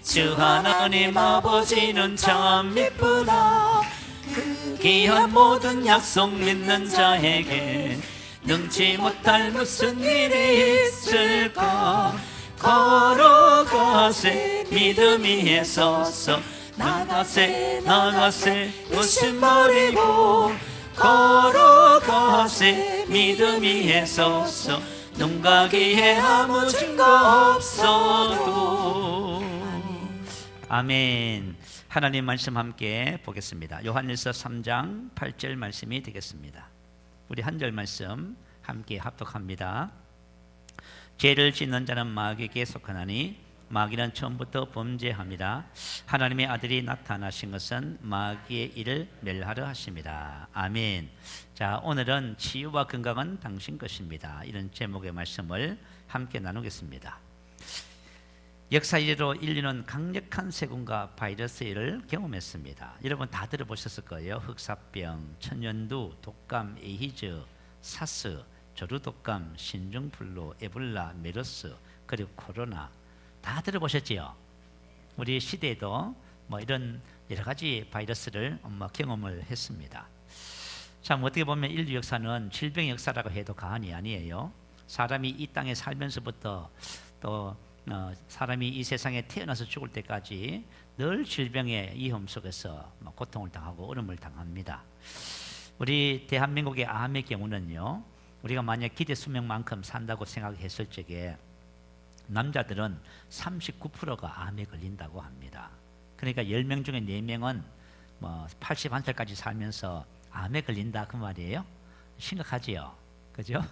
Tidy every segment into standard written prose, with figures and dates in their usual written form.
주 하나님 아버지는 참 이쁘다. 그 귀한 모든 약속 믿는 자에게 능치 못할 무슨 일이 있을까. 걸어가세 믿음 위에 서서 나가세 나가세 의심 버리고 걸어가세 믿음 위에 서서 눈 가기에 아무 증거 없어도. 아멘. 하나님 말씀 함께 보겠습니다. 요한일서 3장 8절 말씀이 되겠습니다. 우리 한 절 말씀 함께 합독합니다. 죄를 짓는 자는 마귀에게 속하나니 마귀는 처음부터 범죄합니다. 하나님의 아들이 나타나신 것은 마귀의 일을 멸하려 하십니다. 아멘. 자, 오늘은 치유와 건강은 당신 것입니다. 이런 제목의 말씀을 함께 나누겠습니다. 역사 이래로 인류는 강력한 세균과 바이러스를 경험했습니다. 여러분 다 들어보셨을 거예요. 흑사병, 천연두, 독감, 에이즈, 사스, 조류독감, 신종플루, 에볼라, 메르스, 그리고 코로나 다 들어보셨지요? 우리 시대에도 뭐 이런 여러 가지 바이러스를 경험을 했습니다. 참 어떻게 보면 인류 역사는 질병의 역사라고 해도 과언이 아니에요. 사람이 이 땅에 살면서부터 또 사람이 이 세상에 태어나서 죽을 때까지 늘 질병의 위험 속에서 고통을 당하고 어려움을 당합니다. 우리 대한민국의 암의 경우는요, 우리가 만약 기대 수명만큼 산다고 생각했을 적에 남자들은 39%가 암에 걸린다고 합니다. 그러니까 10명 중에 4명은 81살까지 살면서 암에 걸린다 그 말이에요. 심각하지요, 그죠?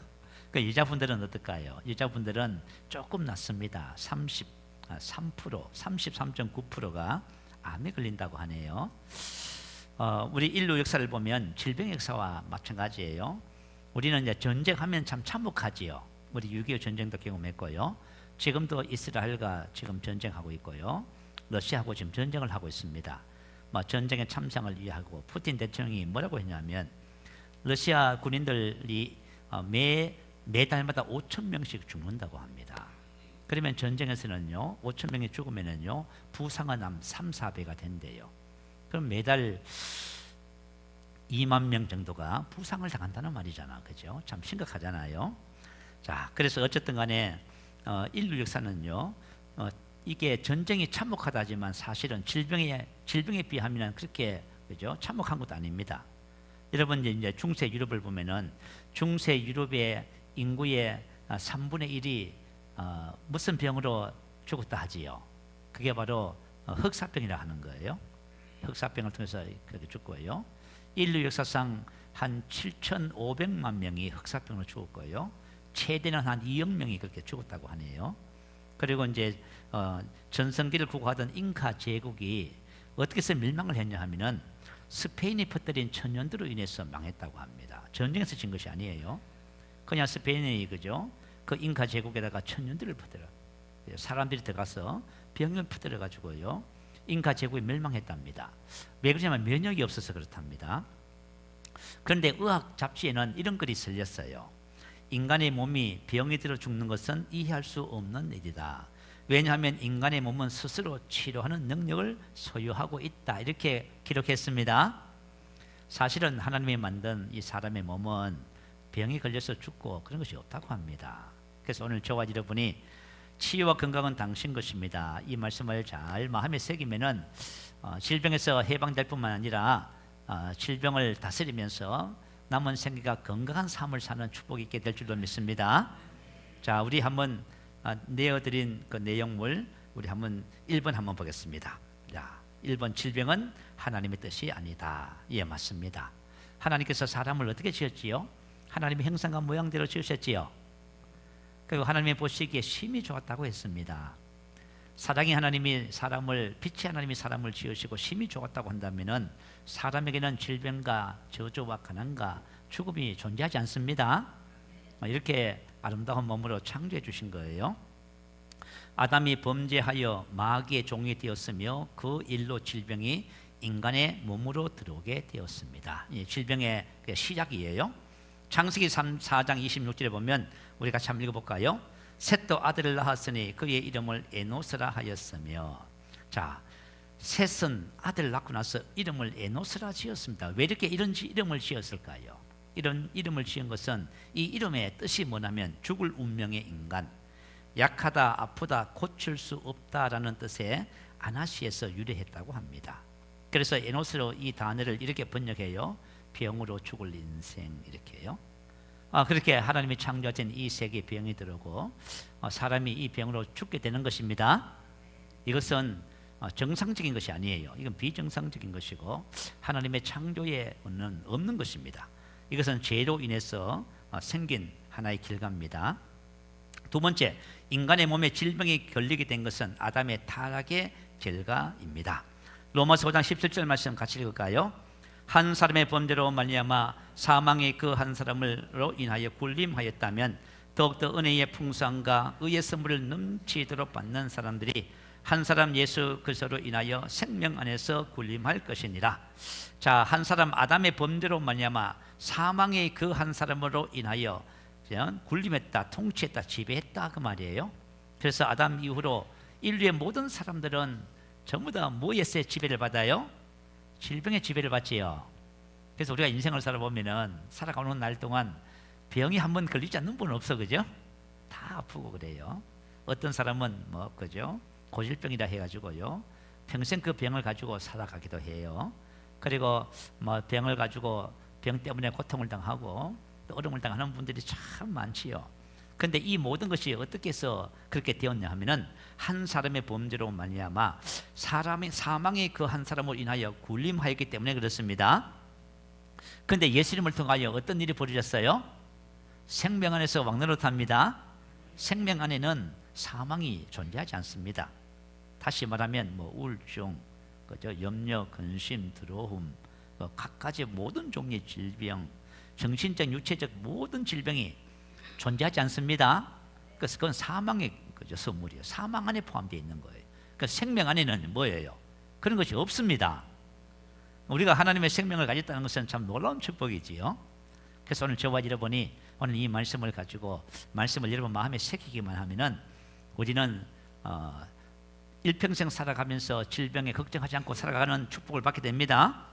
그 여자분들은 어떨까요? 여자분들은 조금 낫습니다. 33.9%가 암에 걸린다고 하네요. 우리 인류 역사를 보면 질병 역사와 마찬가지예요. 우리는 이제 전쟁하면 참 참혹하지요. 우리 6.25 전쟁도 경험했고요. 지금도 이스라엘과 지금 전쟁하고 있고요. 러시아하고 지금 전쟁을 하고 있습니다. 전쟁의 참상을 위하고 푸틴 대통령이 뭐라고 했냐면 러시아 군인들이 매달마다 5,000명씩 죽는다고 합니다. 그러면 전쟁에서는요 5,000명이 죽으면은요 부상은 한 3-4배가 된대요. 그럼 매달 2만 명 정도가 부상을 당한다는 말이잖아, 그죠? 참 심각하잖아요. 자, 그래서 어쨌든 간에 인류 역사는요 이게 전쟁이 참혹하다지만 사실은 질병에 비하면 그렇게 그죠 참혹한 것도 아닙니다. 여러분 이제 중세 유럽을 보면은 중세 유럽의 인구의 3분의 1이 무슨 병으로 죽었다 하지요? 그게 바로 흑사병이라 하는 거예요. 흑사병을 통해서 그렇게 죽고요. 인류 역사상 한 7,500만 명이 흑사병으로 죽었고요. 최대는 한 2억 명이 그렇게 죽었다고 하네요. 그리고 이제 전성기를 구가하던 잉카 제국이 어떻게 해서 멸망을 했냐 하면은 스페인이 퍼뜨린 천연두로 인해서 망했다고 합니다. 전쟁에서 진 것이 아니에요. 그냥 스페인이 그죠? 그 잉카 제국에다가 천연두를 퍼뜨려 사람들이 들어가서 병을 퍼뜨려 가지고요. 잉카 제국이 멸망했답니다. 왜 그러냐면 면역이 없어서 그렇답니다. 그런데 의학 잡지에는 이런 글이 실렸어요. 인간의 몸이 병이 들어 죽는 것은 이해할 수 없는 일이다. 왜냐하면 인간의 몸은 스스로 치료하는 능력을 소유하고 있다. 이렇게 기록했습니다. 사실은 하나님이 만든 이 사람의 몸은 병이 걸려서 죽고 그런 것이 없다고 합니다. 그래서 오늘 저와 여러분이 치유와 건강은 당신 것입니다. 이 말씀을 잘 마음에 새기면은 질병에서 해방될 뿐만 아니라 질병을 다스리면서 남은 생기가 건강한 삶을 사는 축복이 있게 될 줄로 믿습니다. 자, 우리 한번 내어드린 그 내용물 우리 한번 1번 한번 보겠습니다. 자, 1번 질병은 하나님의 뜻이 아니다. 예, 맞습니다. 하나님께서 사람을 어떻게 지었지요? 하나님의 형상과 모양대로 지으셨지요. 그리고 하나님이 보시기에 심히 좋았다고 했습니다. 사랑의 하나님이 빛의 하나님이 사람을 지으시고 심히 좋았다고 한다면은 사람에게는 질병과 저주와 가난과 죽음이 존재하지 않습니다. 이렇게 아름다운 몸으로 창조해 주신 거예요. 아담이 범죄하여 마귀의 종이 되었으며 그 일로 질병이 인간의 몸으로 들어오게 되었습니다. 이 질병의 시작이에요. 창세기 4장 26절에 보면 우리 같이 한번 읽어볼까요? 셋도 아들을 낳았으니 그의 이름을 에노스라 하였으며 자, 셋은 아들 낳고 나서 이름을 에노스라 지었습니다. 왜 이렇게 이런 이름을 지었을까요? 이런 이름을 지은 것은 이 이름의 뜻이 뭐냐면 죽을 운명의 인간, 약하다, 아프다, 고칠 수 없다라는 뜻의 아나시에서 유래했다고 합니다. 그래서 에노스로 이 단어를 이렇게 번역해요. 병으로 죽을 인생 이렇게요. 그렇게 하나님이 창조하신 이 세계에 병이 들어오고 사람이 이 병으로 죽게 되는 것입니다. 이것은 정상적인 것이 아니에요. 이건 비정상적인 것이고 하나님의 창조에 없는 것입니다. 이것은 죄로 인해서 생긴 하나의 결과입니다. 두 번째, 인간의 몸에 질병이 걸리게 된 것은 아담의 타락의 결과입니다. 로마서 5장 17절 말씀 같이 읽을까요? 한 사람의 범죄로 말미암아 사망이 그 한 사람으로 인하여 굴림하였다면 더욱더 은혜의 풍성과 의의 선물을 넘치도록 받는 사람들이 한 사람 예수 그리스도로 인하여 생명 안에서 굴림할 것이니라. 자, 한 사람 아담의 범죄로 말미암아 사망의 그 한 사람으로 인하여 굴림했다, 통치했다, 지배했다 그 말이에요. 그래서 아담 이후로 인류의 모든 사람들은 전부 다 뭐에서의 지배를 받아요? 질병의 지배를 받지요. 그래서 우리가 인생을 살아보면은 살아가는 날 동안 병이 한 번 걸리지 않는 분은 없어, 그죠? 다 아프고 그래요. 어떤 사람은 뭐 그죠? 고질병이라 해가지고요 평생 그 병을 가지고 살아가기도 해요. 그리고 뭐 병을 가지고 병 때문에 고통을 당하고 또 어려움을 당하는 분들이 참 많지요. 그런데 이 모든 것이 어떻게 해서 그렇게 되었냐 하면은 한 사람의 범죄로 말미암아 사람의 사망이 그 한 사람으로 인하여 굴림하였기 때문에 그렇습니다. 그런데 예수님을 통하여 어떤 일이 벌어졌어요? 생명 안에서 왕노릇합니다. 생명 안에는 사망이 존재하지 않습니다. 다시 말하면 뭐 우울증, 그죠? 염려, 근심, 두려움, 각가지 모든 종류의 질병, 정신적, 육체적 모든 질병이 존재하지 않습니다. 그래서 그건 사망의 선물이에요. 사망 안에 포함되어 있는 거예요. 그러니까 생명 안에는 뭐예요? 그런 것이 없습니다. 우리가 하나님의 생명을 가졌다는 것은 참 놀라운 축복이지요. 그래서 오늘 저와 여러분이 오늘 이 말씀을 가지고 말씀을 여러분 마음에 새기기만 하면은 우리는 일평생 살아가면서 질병에 걱정하지 않고 살아가는 축복을 받게 됩니다.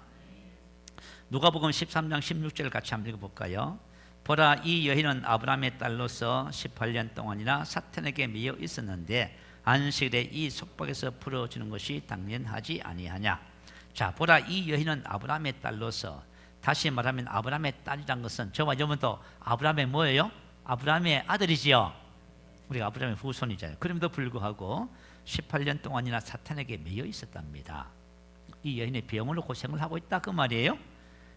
누가복음 13장 16절 같이 한번 읽어볼까요? 보라, 이 여인은 아브라함의 딸로서 18년 동안이나 사탄에게 매여 있었는데 안식일에 이 속박에서 풀어주는 것이 당연하지 아니하냐. 자, 보라, 이 여인은 아브라함의 딸로서, 다시 말하면 아브라함의 딸이란 것은 저와 여러분도 아브라함의 뭐예요? 아브라함의 아들이지요. 우리가 아브라함의 후손이잖아요. 그럼에도 불구하고 18년 동안이나 사탄에게 매여 있었답니다. 이 여인의 병으로 고생을 하고 있다 그 말이에요.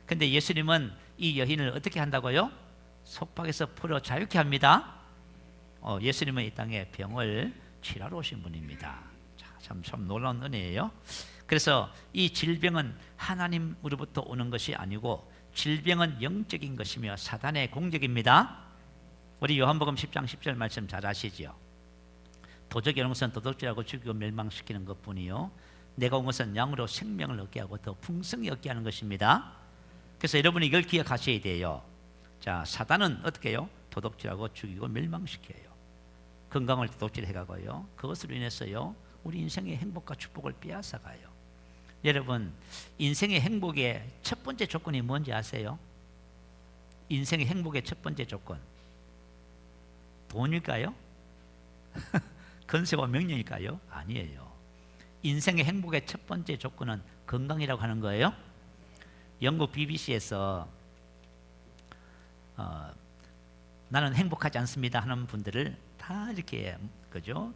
근데 예수님은 이 여인을 어떻게 한다고요? 속박에서 풀어 자유케 합니다. 예수님은 이 땅에 병을 치료하러 오신 분입니다. 참 놀라운 은혜예요. 그래서 이 질병은 하나님으로부터 오는 것이 아니고 질병은 영적인 것이며 사단의 공격입니다. 우리 요한복음 10장 10절 말씀 잘 아시죠? 도적이 오는 것은 도둑질하고 죽이고 멸망시키는 것뿐이요 내가 온 것은 양으로 생명을 얻게 하고 더 풍성히 얻게 하는 것입니다. 그래서 여러분이 이걸 기억하셔야 돼요. 자, 사단은 어떻게 해요? 도둑질하고 죽이고 멸망시켜요. 건강을 도둑질해가고요 그것으로 인해서요 우리 인생의 행복과 축복을 빼앗아가요. 여러분, 인생의 행복의 첫 번째 조건이 뭔지 아세요? 인생의 행복의 첫 번째 조건 돈일까요? 건세와 명령일까요? 아니에요. 인생의 행복의 첫 번째 조건은 건강이라고 하는 거예요. 영국 BBC에서 나는 행복하지 않습니다 하는 분들을 다 이렇게 그죠?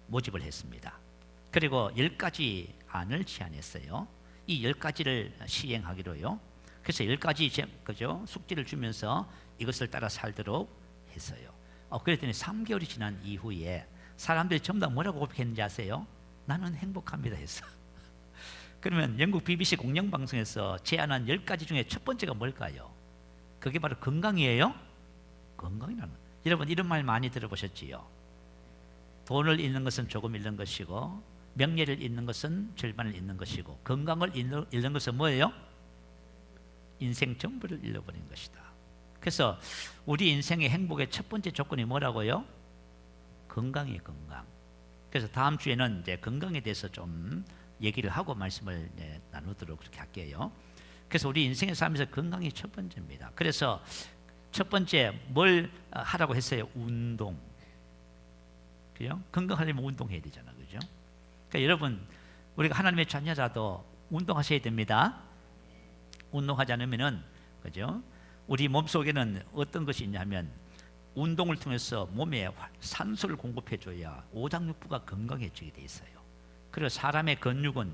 모집을 했습니다. 그리고 10가지 안을 제안했어요. 이 10가지를 시행하기로요. 그래서 10가지 그죠? 숙제를 주면서 이것을 따라 살도록 했어요. 그랬더니 3개월이 지난 이후에 사람들이 전부 다 뭐라고 고백했는지 아세요? 나는 행복합니다 했어. 그러면 영국 BBC 공영방송에서 제안한 10가지 중에 첫 번째가 뭘까요? 그게 바로 건강이에요. 건강이라는, 여러분 이런 말 많이 들어보셨지요? 돈을 잃는 것은 조금 잃는 것이고 명예를 잃는 것은 절반을 잃는 것이고 건강을 잃는 것은 뭐예요? 인생 전부를 잃어버린 것이다. 그래서 우리 인생의 행복의 첫 번째 조건이 뭐라고요? 건강이에요. 건강. 그래서 다음 주에는 이제 건강에 대해서 좀 얘기를 하고 말씀을 나누도록 그렇게 할게요. 그래서 우리 인생의 삶에서 건강이 첫 번째입니다. 그래서 첫 번째 뭘 하라고 했어요? 운동. 그죠? 건강하려면 운동해야 되잖아, 그죠? 그러니까 여러분, 우리가 하나님의 자녀라도 운동하셔야 됩니다. 운동하지 않으면은, 그죠? 우리 몸 속에는 어떤 것이 있냐면 운동을 통해서 몸에 산소를 공급해줘야 오장육부가 건강해지게 돼 있어요. 그리고 사람의 근육은,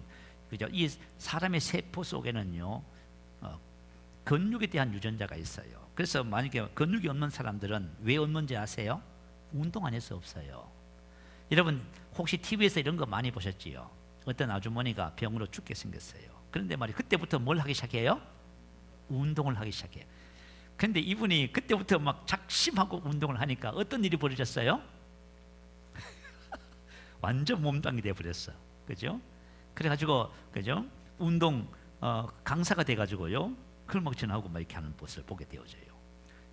그죠? 이 사람의 세포 속에는요, 근육에 대한 유전자가 있어요. 그래서 만약에 근육이 없는 사람들은 왜 없는지 아세요? 운동 안 해서 없어요. 여러분 혹시 TV에서 이런 거 많이 보셨지요? 어떤 아주머니가 병으로 죽게 생겼어요. 그런데 말이 그때부터 뭘 하기 시작해요? 운동을 하기 시작해요. 그런데 이분이 그때부터 막 작심하고 운동을 하니까 어떤 일이 벌어졌어요? 완전 몸당이 돼버렸어. 그죠? 그래가지고, 그죠? 운동 강사가 돼가지고요, 클막 전하고 막 이렇게 하는 모습을 보게 되어져요.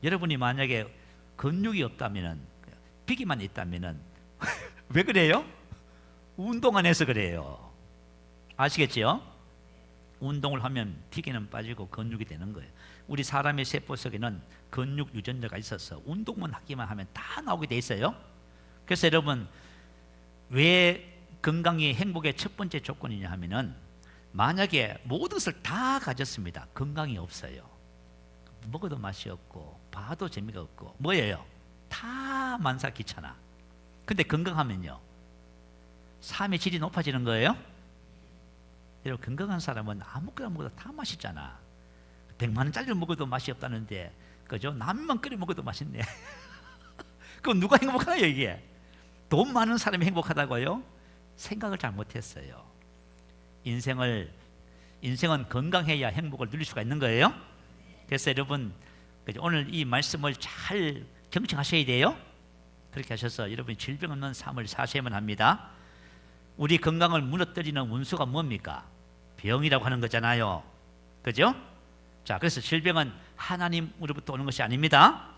여러분이 만약에 근육이 없다면은, 비기만 있다면은 왜 그래요? 운동 안 해서 그래요. 아시겠지요? 운동을 하면 피기는 빠지고 근육이 되는 거예요. 우리 사람의 세포 속에는 근육 유전자가 있어서 운동만 하기만 하면 다 나오게 돼 있어요. 그래서 여러분, 왜 건강이 행복의 첫 번째 조건이냐 하면은, 만약에 모든 것을 다 가졌습니다. 건강이 없어요. 먹어도 맛이 없고 봐도 재미가 없고 뭐예요? 다 만사 귀찮아. 근데 건강하면요, 삶의 질이 높아지는 거예요. 여러분, 건강한 사람은 아무거나 먹어도 다 맛있잖아. 100만 원짜리를 먹어도 맛이 없다는데, 그죠? 라면만 끓여 먹어도 맛있네. 그럼 누가 행복하나요? 이게 돈 많은 사람이 행복하다고요? 생각을 잘 못했어요. 인생은 건강해야 행복을 누릴 수가 있는 거예요. 그래서 여러분, 오늘 이 말씀을 잘 경청하셔야 돼요. 그렇게 하셔서 여러분이 질병 없는 삶을 사셔야만 합니다. 우리 건강을 무너뜨리는 원수가 뭡니까? 병이라고 하는 거잖아요. 그죠? 자, 그래서 질병은 하나님으로부터 오는 것이 아닙니다.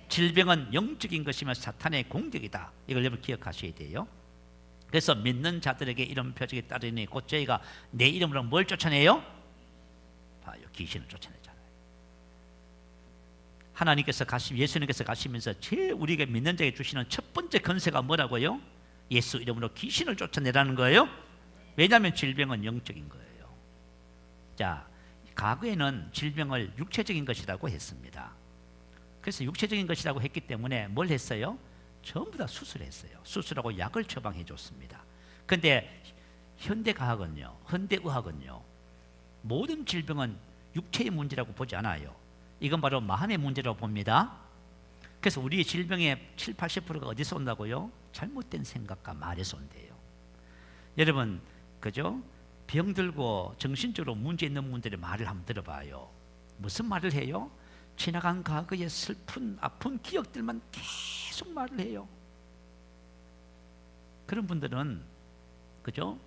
질병은 영적인 것이며 사탄의 공격이다. 이걸 여러분 기억하셔야 돼요. 그래서 믿는 자들에게 이런 표적이 따르니 곧 저희가 내 이름으로 뭘 쫓아내요? 봐요, 귀신을 쫓아내잖아요. 예수님께서 가시면서 제일 우리에게 믿는 자에게 주시는 첫 번째 권세가 뭐라고요? 예수 이름으로 귀신을 쫓아내라는 거예요. 왜냐하면 질병은 영적인 거예요. 자, 과거에는 질병을 육체적인 것이라고 했습니다. 그래서 육체적인 것이라고 했기 때문에 뭘 했어요? 전부 다 수술했어요. 수술하고 약을 처방해 줬습니다. 그런데 현대과학은요, 현대의학은요, 모든 질병은 육체의 문제라고 보지 않아요. 이건 바로 마음의 문제라고 봅니다. 그래서 우리의 질병의 7, 80%가 어디서 온다고요? 잘못된 생각과 말에서 온대요. 여러분, 그죠? 병들고 정신적으로 문제 있는 분들의 말을 한번 들어봐요. 무슨 말을 해요? 지나간 과거의 슬픈 아픈 기억들만 계속 말을 해요. 그런 분들은, 그죠?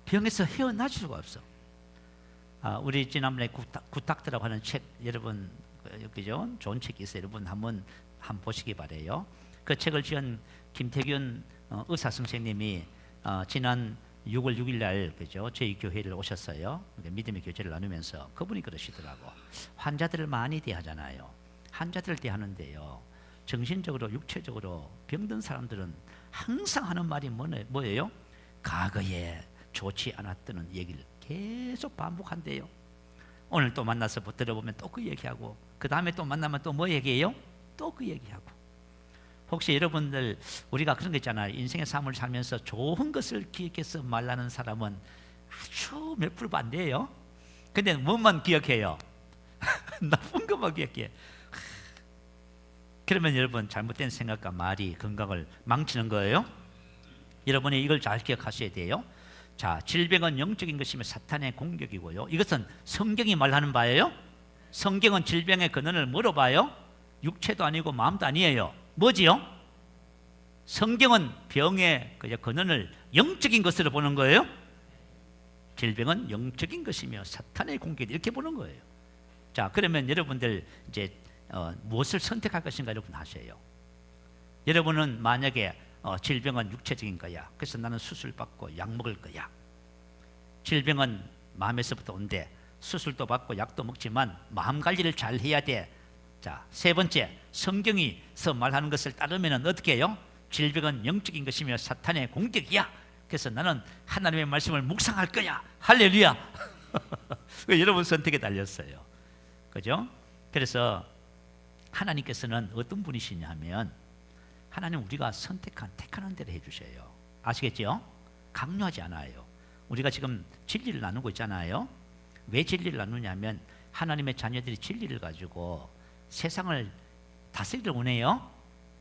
병에서 헤어나질 수가 없어. 우리 지난번에 굿닥터라고 하는 책, 여러분, 그죠? 좋은 책이 있어요. 여러분 한번 보시기 바래요. 그 책을 지은 김태균 의사 선생님이 지난 6월 6일 날, 그죠? 저희 교회를 오셨어요. 믿음의 교제를 나누면서 그분이 그러시더라고. 환자들을 많이 대하잖아요. 환자들을 대하는데요, 정신적으로 육체적으로 병든 사람들은 항상 하는 말이 뭐예요? 과거에 좋지 않았던 얘기를 계속 반복한대요. 오늘 또 만나서 들어보면 또 그 얘기하고, 그 다음에 또 만나면 또 뭐 얘기해요? 또 그 얘기하고. 혹시 여러분들, 우리가 그런 거 있잖아요. 인생의 삶을 살면서 좋은 것을 기억해서 말하는 사람은 아주 몇 프로 안 돼요. 근데 뭐만 기억해요? 나쁜 것만 기억해. 그러면 여러분, 잘못된 생각과 말이 건강을 망치는 거예요. 여러분이 이걸 잘 기억하셔야 돼요. 자, 질병은 영적인 것이며 사탄의 공격이고요. 이것은 성경이 말하는 바예요. 성경은 질병의 근원을 뭐로 봐요? 육체도 아니고 마음도 아니에요. 뭐지요? 성경은 병의 근원을 영적인 것으로 보는 거예요. 질병은 영적인 것이며 사탄의 공격이 이렇게 보는 거예요. 자, 그러면 여러분들 이제 무엇을 선택할 것인가 여러분 하세요. 여러분은 만약에 질병은 육체적인 거야. 그래서 나는 수술 받고 약 먹을 거야. 질병은 마음에서부터 온대. 수술도 받고 약도 먹지만 마음 관리를 잘 해야 돼. 자, 세 번째, 성경이서 말하는 것을 따르면 어떻게 해요? 질병은 영적인 것이며 사탄의 공격이야. 그래서 나는 하나님의 말씀을 묵상할 거야. 할렐루야. 여러분 선택에 달렸어요. 그죠? 그래서 하나님께서는 어떤 분이시냐 하면 하나님 우리가 택하는 대로 해주셔요. 아시겠죠? 강요하지 않아요. 우리가 지금 진리를 나누고 있잖아요. 왜 진리를 나누냐면 하나님의 자녀들이 진리를 가지고 세상을 다스리기를 원해요.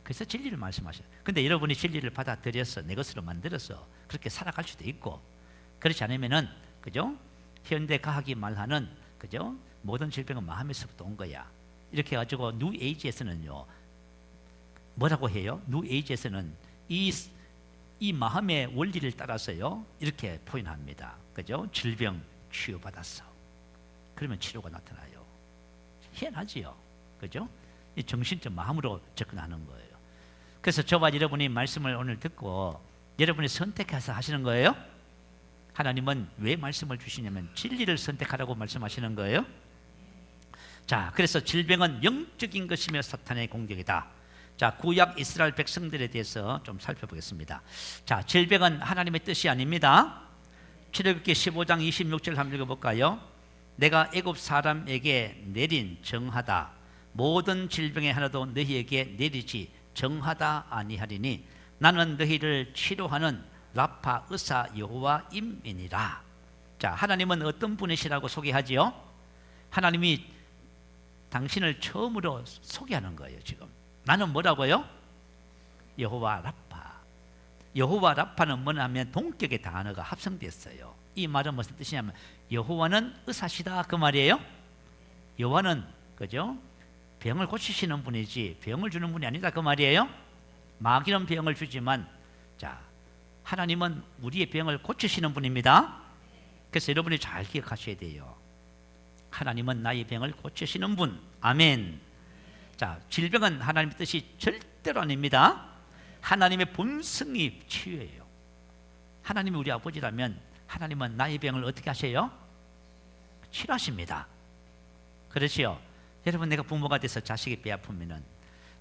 그래서 진리를 말씀하셔요. 근데 여러분이 진리를 받아들여서 내 것으로 만들어서 그렇게 살아갈 수도 있고, 그렇지 않으면은, 그죠? 현대 과학이 말하는, 그죠? 모든 질병은 마음에서부터 온 거야. 이렇게 해가지고 뉴에이지에서는요 뭐라고 해요? 뉴에이지에서는 이 마음의 원리를 따라서요 이렇게 표현합니다. 그죠? 질병 치유받았어. 그러면 치료가 나타나요. 희한하지요. 그죠? 이 정신적 마음으로 접근하는 거예요. 그래서 저와 여러분이 말씀을 오늘 듣고 여러분이 선택해서 하시는 거예요. 하나님은 왜 말씀을 주시냐면 진리를 선택하라고 말씀하시는 거예요. 자, 그래서 질병은 영적인 것이며 사탄의 공격이다. 자, 구약 이스라엘 백성들에 대해서 좀 살펴보겠습니다. 자, 질병은 하나님의 뜻이 아닙니다. 출애굽기 15장 26절 한번 읽어볼까요? 내가 애굽 사람에게 내린 정하다 모든 질병에 하나도 너희에게 내리지 정하다 아니하리니 나는 너희를 치료하는 라파 의사 여호와 임이니라. 자, 하나님은 어떤 분이시라고 소개하지요? 하나님이 당신을 처음으로 소개하는 거예요. 지금 나는 뭐라고요? 여호와 라파. 여호와 라파는 뭐냐면 동격의 단어가 합성됐어요. 이 말은 무슨 뜻이냐면 여호와는 의사시다 그 말이에요. 여호와는, 그죠? 병을 고치시는 분이지 병을 주는 분이 아니다 그 말이에요. 마귀는 병을 주지만, 자, 하나님은 우리의 병을 고치시는 분입니다. 그래서 여러분이 잘 기억하셔야 돼요. 하나님은 나의 병을 고치시는 분. 아멘. 자, 질병은 하나님의 뜻이 절대로 아닙니다. 하나님의 본성이 치유예요. 하나님이 우리 아버지라면 하나님은 나의 병을 어떻게 하세요? 치료하십니다. 그렇지요? 여러분, 내가 부모가 돼서 자식이 배 아프면은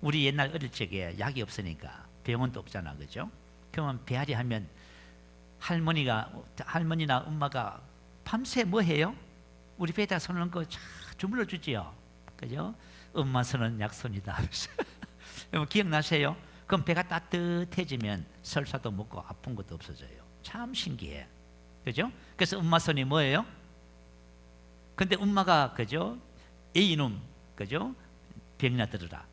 우리 옛날 어릴 적에 약이 없으니까 병원도 없잖아, 그죠? 그러면 배앓이 하면 할머니나 엄마가 밤새 뭐 해요? 우리 배에다 손을 얹고 주물러 주지요, 그죠? 엄마 손은 약손이다. 여러분 기억나세요? 그럼 배가 따뜻해지면 설사도 먹고 아픈 것도 없어져요. 참 신기해, 그죠? 그래서 엄마 손이 뭐예요? 근데 엄마가, 그죠? A놈, 그죠? 병이나 들으라.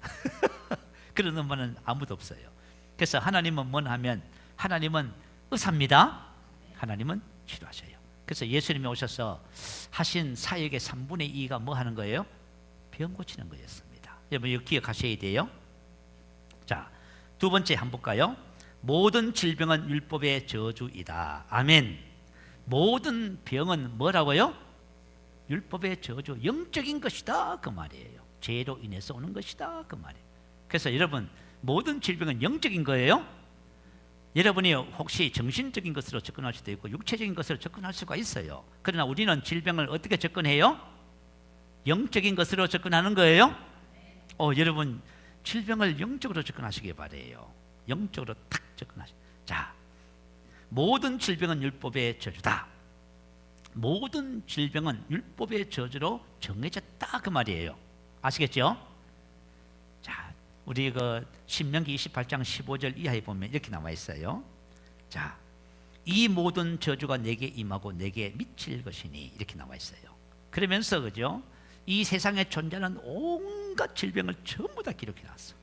그런 엄마는 아무도 없어요. 그래서 하나님은 뭐냐 하면 하나님은 의사입니다. 하나님은 치료하셔요. 그래서 예수님이 오셔서 하신 사역의 3분의 2가 뭐 하는 거예요? 병 고치는 거였습니다. 여러분 이거 기억하셔야 돼요. 자, 두 번째 한번 볼까요? 모든 질병은 율법의 저주이다. 아멘. 모든 병은 뭐라고요? 율법의 저주, 영적인 것이다 그 말이에요. 죄로 인해서 오는 것이다 그 말이에요. 그래서 여러분 모든 질병은 영적인 거예요. 여러분이 혹시 정신적인 것으로 접근할 수도 있고 육체적인 것으로 접근할 수가 있어요. 그러나 우리는 질병을 어떻게 접근해요? 영적인 것으로 접근하는 거예요. 여러분 질병을 영적으로 접근하시기 바래요. 영적으로 탁 접근하시. 자, 모든 질병은 율법의 저주다. 모든 질병은 율법의 저주로 정해졌다 그 말이에요. 아시겠죠? 자, 우리 그 신명기 28장 15절 이하에 보면 이렇게 나와 있어요. 자, 이 모든 저주가 내게 임하고 내게 미칠 것이니 이렇게 나와 있어요. 그러면서, 그죠? 이 세상에 존재하는 온갖 질병을 전부 다 기록해 놨어.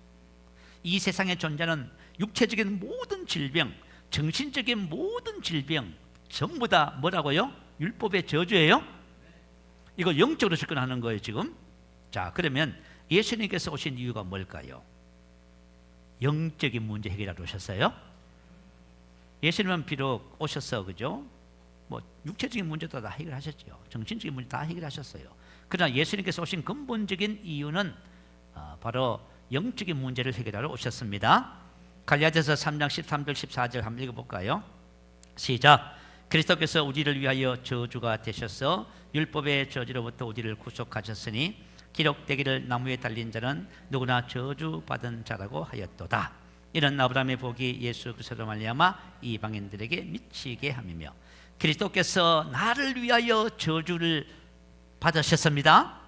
이 세상에 존재하는 육체적인 모든 질병, 정신적인 모든 질병 전부 다 뭐라고요? 율법의 저주예요. 이거 영적으로 접근하는 거예요 지금. 자, 그러면 예수님께서 오신 이유가 뭘까요? 영적인 문제 해결하러 오셨어요. 예수님은 비록 오셔서, 그죠? 뭐 육체적인 문제도 다 해결하셨죠. 정신적인 문제 다 해결하셨어요. 그러나 예수님께서 오신 근본적인 이유는 바로 영적인 문제를 해결하러 오셨습니다. 갈라디아서 3장 13절 14절 한번 읽어볼까요? 시작. 그리스도께서 우리를 위하여 저주가 되셔서 율법의 저주로부터 우리를 구속하셨으니 기록되기를 나무에 달린 자는 누구나 저주받은 자라고 하였도다. 이런 아브라함의 복이 예수 그리스도로 말미암아 이방인들에게 미치게 함이며 그리스도께서 나를 위하여 저주를 받으셨습니다.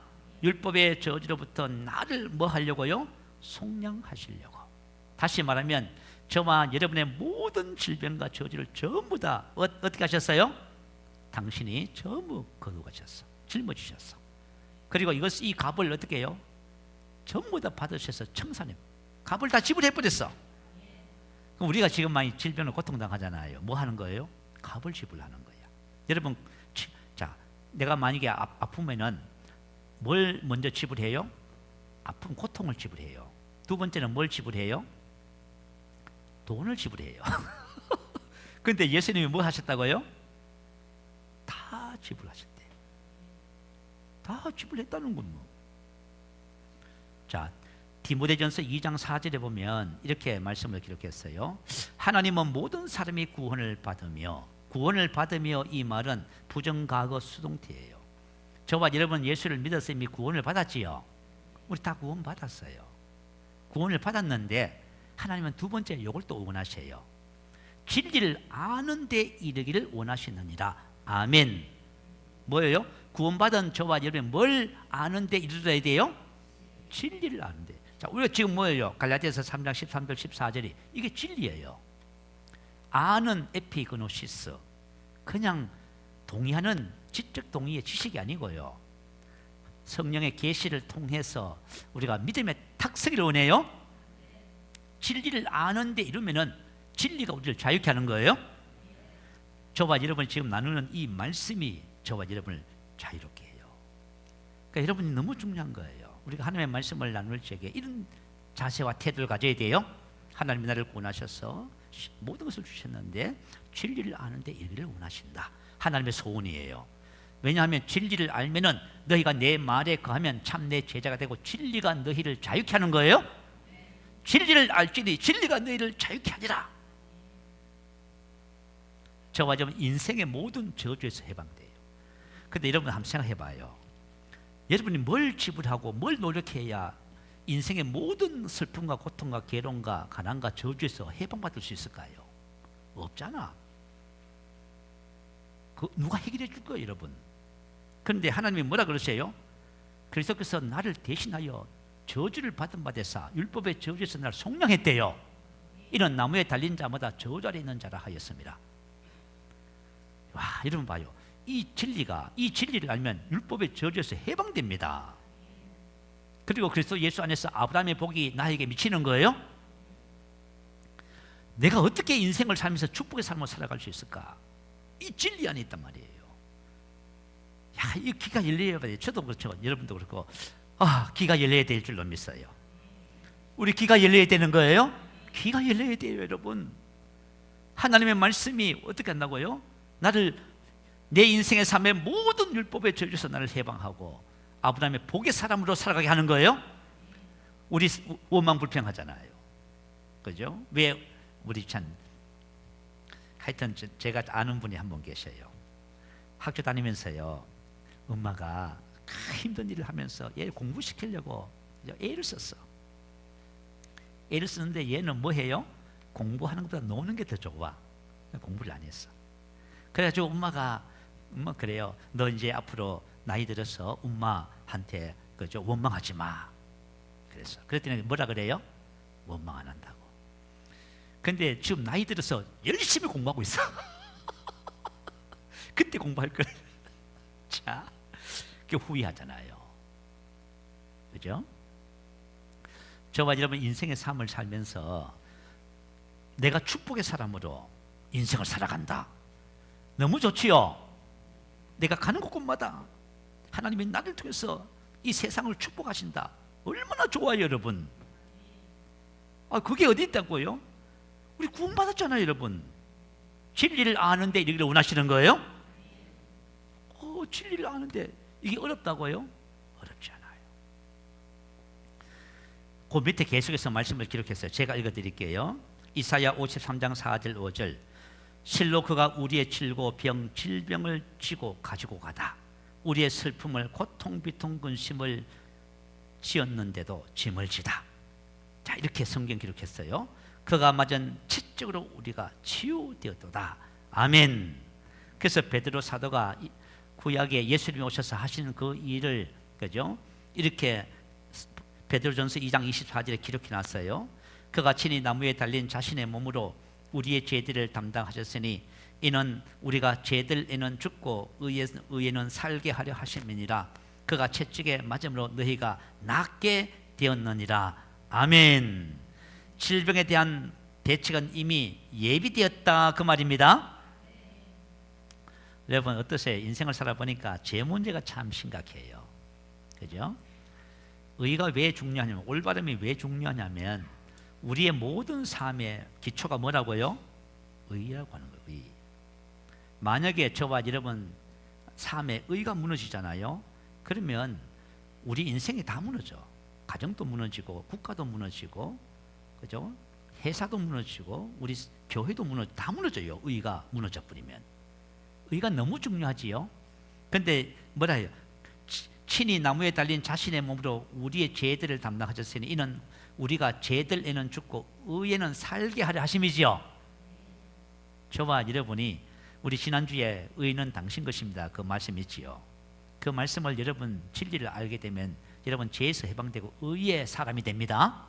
율법의 저주로부터 나를 뭐 하려고요? 속량하시려고. 다시 말하면 저와 여러분의 모든 질병과 저주를 전부 다 어떻게 하셨어요? 당신이 전부 거두가셨어. 짊어지셨어. 그리고 이 값을 어떻게 해요? 전부 다 받으셔서 청산해. 값을 다 지불해 버렸어. 그럼 우리가 지금 많이 질병을 고통당하잖아요. 뭐 하는 거예요? 값을 지불하는 거야. 여러분, 자, 내가 만약에 아프면은 뭘 먼저 지불해요? 아픈 고통을 지불해요. 두 번째는 뭘 지불해요? 돈을 지불해요. 그런데 예수님이 뭐 하셨다고요? 다 지불하셨대. 다 지불했다는 건 뭐. 자, 디모데전서 2장 4절에 보면 이렇게 말씀을 기록했어요. 하나님은 모든 사람이 구원을 받으며 이 말은 부정과거 수동태예요. 저와 여러분 예수를 믿어서 이미 구원을 받았지요. 우리 다 구원 받았어요. 구원을 받았는데 하나님은 두 번째 이걸 또 원하셔요. 진리를 아는 데 이르기를 원하시느니라. 아멘. 뭐예요? 구원받은 저와 여러분이 뭘 아는 데 이르러야 돼요? 진리를 아는 데. 자, 우리가 지금 뭐예요? 갈라디아서 3장 13절 14절이 이게 진리예요. 아는 에피그노시스. 그냥 동의하는 지적 동의의 지식이 아니고요. 성령의 계시를 통해서 우리가 믿음의 탁성을 원해요. 진리를 아는데 이러면은 진리가 우리를 자유케 하는 거예요. 저와 여러분이 지금 나누는 이 말씀이 저와 여러분을 자유롭게 해요. 그러니까 여러분이 너무 중요한 거예요. 우리가 하나님의 말씀을 나눌 적에 이런 자세와 태도를 가져야 돼요. 하나님이 나를 구원하셔서 모든 것을 주셨는데 진리를 아는데 이르기를 원하신다. 하나님의 소원이에요. 왜냐하면 진리를 알면은 너희가 내 말에 거하면 참 내 제자가 되고 진리가 너희를 자유케 하는 거예요. 진리를 알지니 진리가 너희를 자유케 하리라. 저와 여러분 인생의 모든 저주에서 해방돼요. 그런데 여러분 한번 생각해봐요. 여러분이 뭘 지불하고 뭘 노력해야 인생의 모든 슬픔과 고통과 괴로움과 가난과 저주에서 해방받을 수 있을까요? 없잖아. 그 누가 해결해 줄 거예요, 여러분? 그런데 하나님이 뭐라 그러세요? 그리스도께서 나를 대신하여 저주를 받은 바 되사 율법의 저주에서 나를 속량했대요. 이는 나무에 달린 자마다 저주 아래 있는 자라 하였습니다. 와, 여러분 봐요. 이 진리를 알면 율법의 저주에서 해방됩니다. 그리고 그리스도 예수 안에서 아브라함의 복이 나에게 미치는 거예요. 내가 어떻게 인생을 살면서 축복의 삶을 살아갈 수 있을까? 이 진리 안에 있단 말이에요. 야, 이 귀가 열려야 돼요. 저도 그렇죠. 여러분도 그렇고, 귀가 열려야 될 줄로 믿어요. 우리 귀가 열려야 되는 거예요. 귀가 열려야 돼요, 여러분. 하나님의 말씀이 어떻게 한다고요? 나를 내 인생의 삶의 모든 율법의 저주에서 나를 해방하고 아브라함의 복의 사람으로 살아가게 하는 거예요. 우리 원망 불평하잖아요. 그죠? 왜 우리 참 하여튼 제가 아는 분이 한 분 계셔요. 학교 다니면서요, 엄마가 힘든 일을 하면서 얘를 공부시키려고 애를 썼어. 애를 쓰는데 얘는 뭐 해요? 공부하는 것보다 노는 게 더 좋아. 공부를 안 했어. 그래가지고 엄마 그래요. 너 이제 앞으로 나이 들어서 엄마한테 그죠 원망하지 마. 그랬어. 그랬더니 뭐라 그래요? 원망 안 한다고. 근데 지금 나이 들어서 열심히 공부하고 있어. 그때 공부할 걸. 자, 그 후회하잖아요. 그죠? 저와 여러분 인생의 삶을 살면서 내가 축복의 사람으로 인생을 살아간다. 너무 좋지요? 내가 가는 곳곳마다 하나님이 나를 통해서 이 세상을 축복하신다. 얼마나 좋아요, 여러분. 그게 어디 있다고요? 우리 구원받았잖아요, 여러분. 진리를 아는데 이르기를 원하시는 거예요? 진리를 아는데 이게 어렵다고요? 어렵지 않아요. 그 밑에 계속해서 말씀을 기록했어요. 제가 읽어드릴게요. 이사야 53장 4절 5절 실로 그가 우리의 질고 질병을 지고 가지고 가다. 우리의 슬픔을 고통 비통 근심을 지었는데도 짐을 지다. 자, 이렇게 성경 기록했어요. 그가 맞은 치적으로 우리가 치유되었도다. 아멘. 그래서 베드로 사도가 구약에 예수님이 오셔서 하시는 그 일을, 그죠? 이렇게 베드로전서 2장 24절에 기록해 놨어요. 그가 친히 나무에 달린 자신의 몸으로 우리의 죄들을 담당하셨으니 이는 우리가 죄들에는 죽고 의에는 살게 하려 하심이니라. 그가 채찍에 맞음으로 너희가 낫게 되었느니라. 아멘. 질병에 대한 대책은 이미 예비되었다, 그 말입니다. 여러분 어떠세요? 인생을 살아보니까 죄 문제가 참 심각해요. 그죠? 의가 왜 중요하냐면, 올바름이 왜 중요하냐면 우리의 모든 삶의 기초가 뭐라고요? 의라고 하는 거예요. 의. 만약에 저와 여러분 삶에 의가 무너지잖아요. 그러면 우리 인생이 다 무너져. 가정도 무너지고 국가도 무너지고, 그죠? 회사도 무너지고 우리 교회도 다 무너져요. 의가 무너져 버리면. 의가 너무 중요하지요. 근데 뭐라 해요? 친히 나무에 달린 자신의 몸으로 우리의 죄들을 담당하셨으니 이는 우리가 죄들에는 죽고 의에는 살게 하려 하심이지요. 저와 여러분이 우리 지난주에 의는 당신 것입니다, 그 말씀이지요. 그 말씀을 여러분 진리를 알게 되면 여러분 죄에서 해방되고 의의 사람이 됩니다.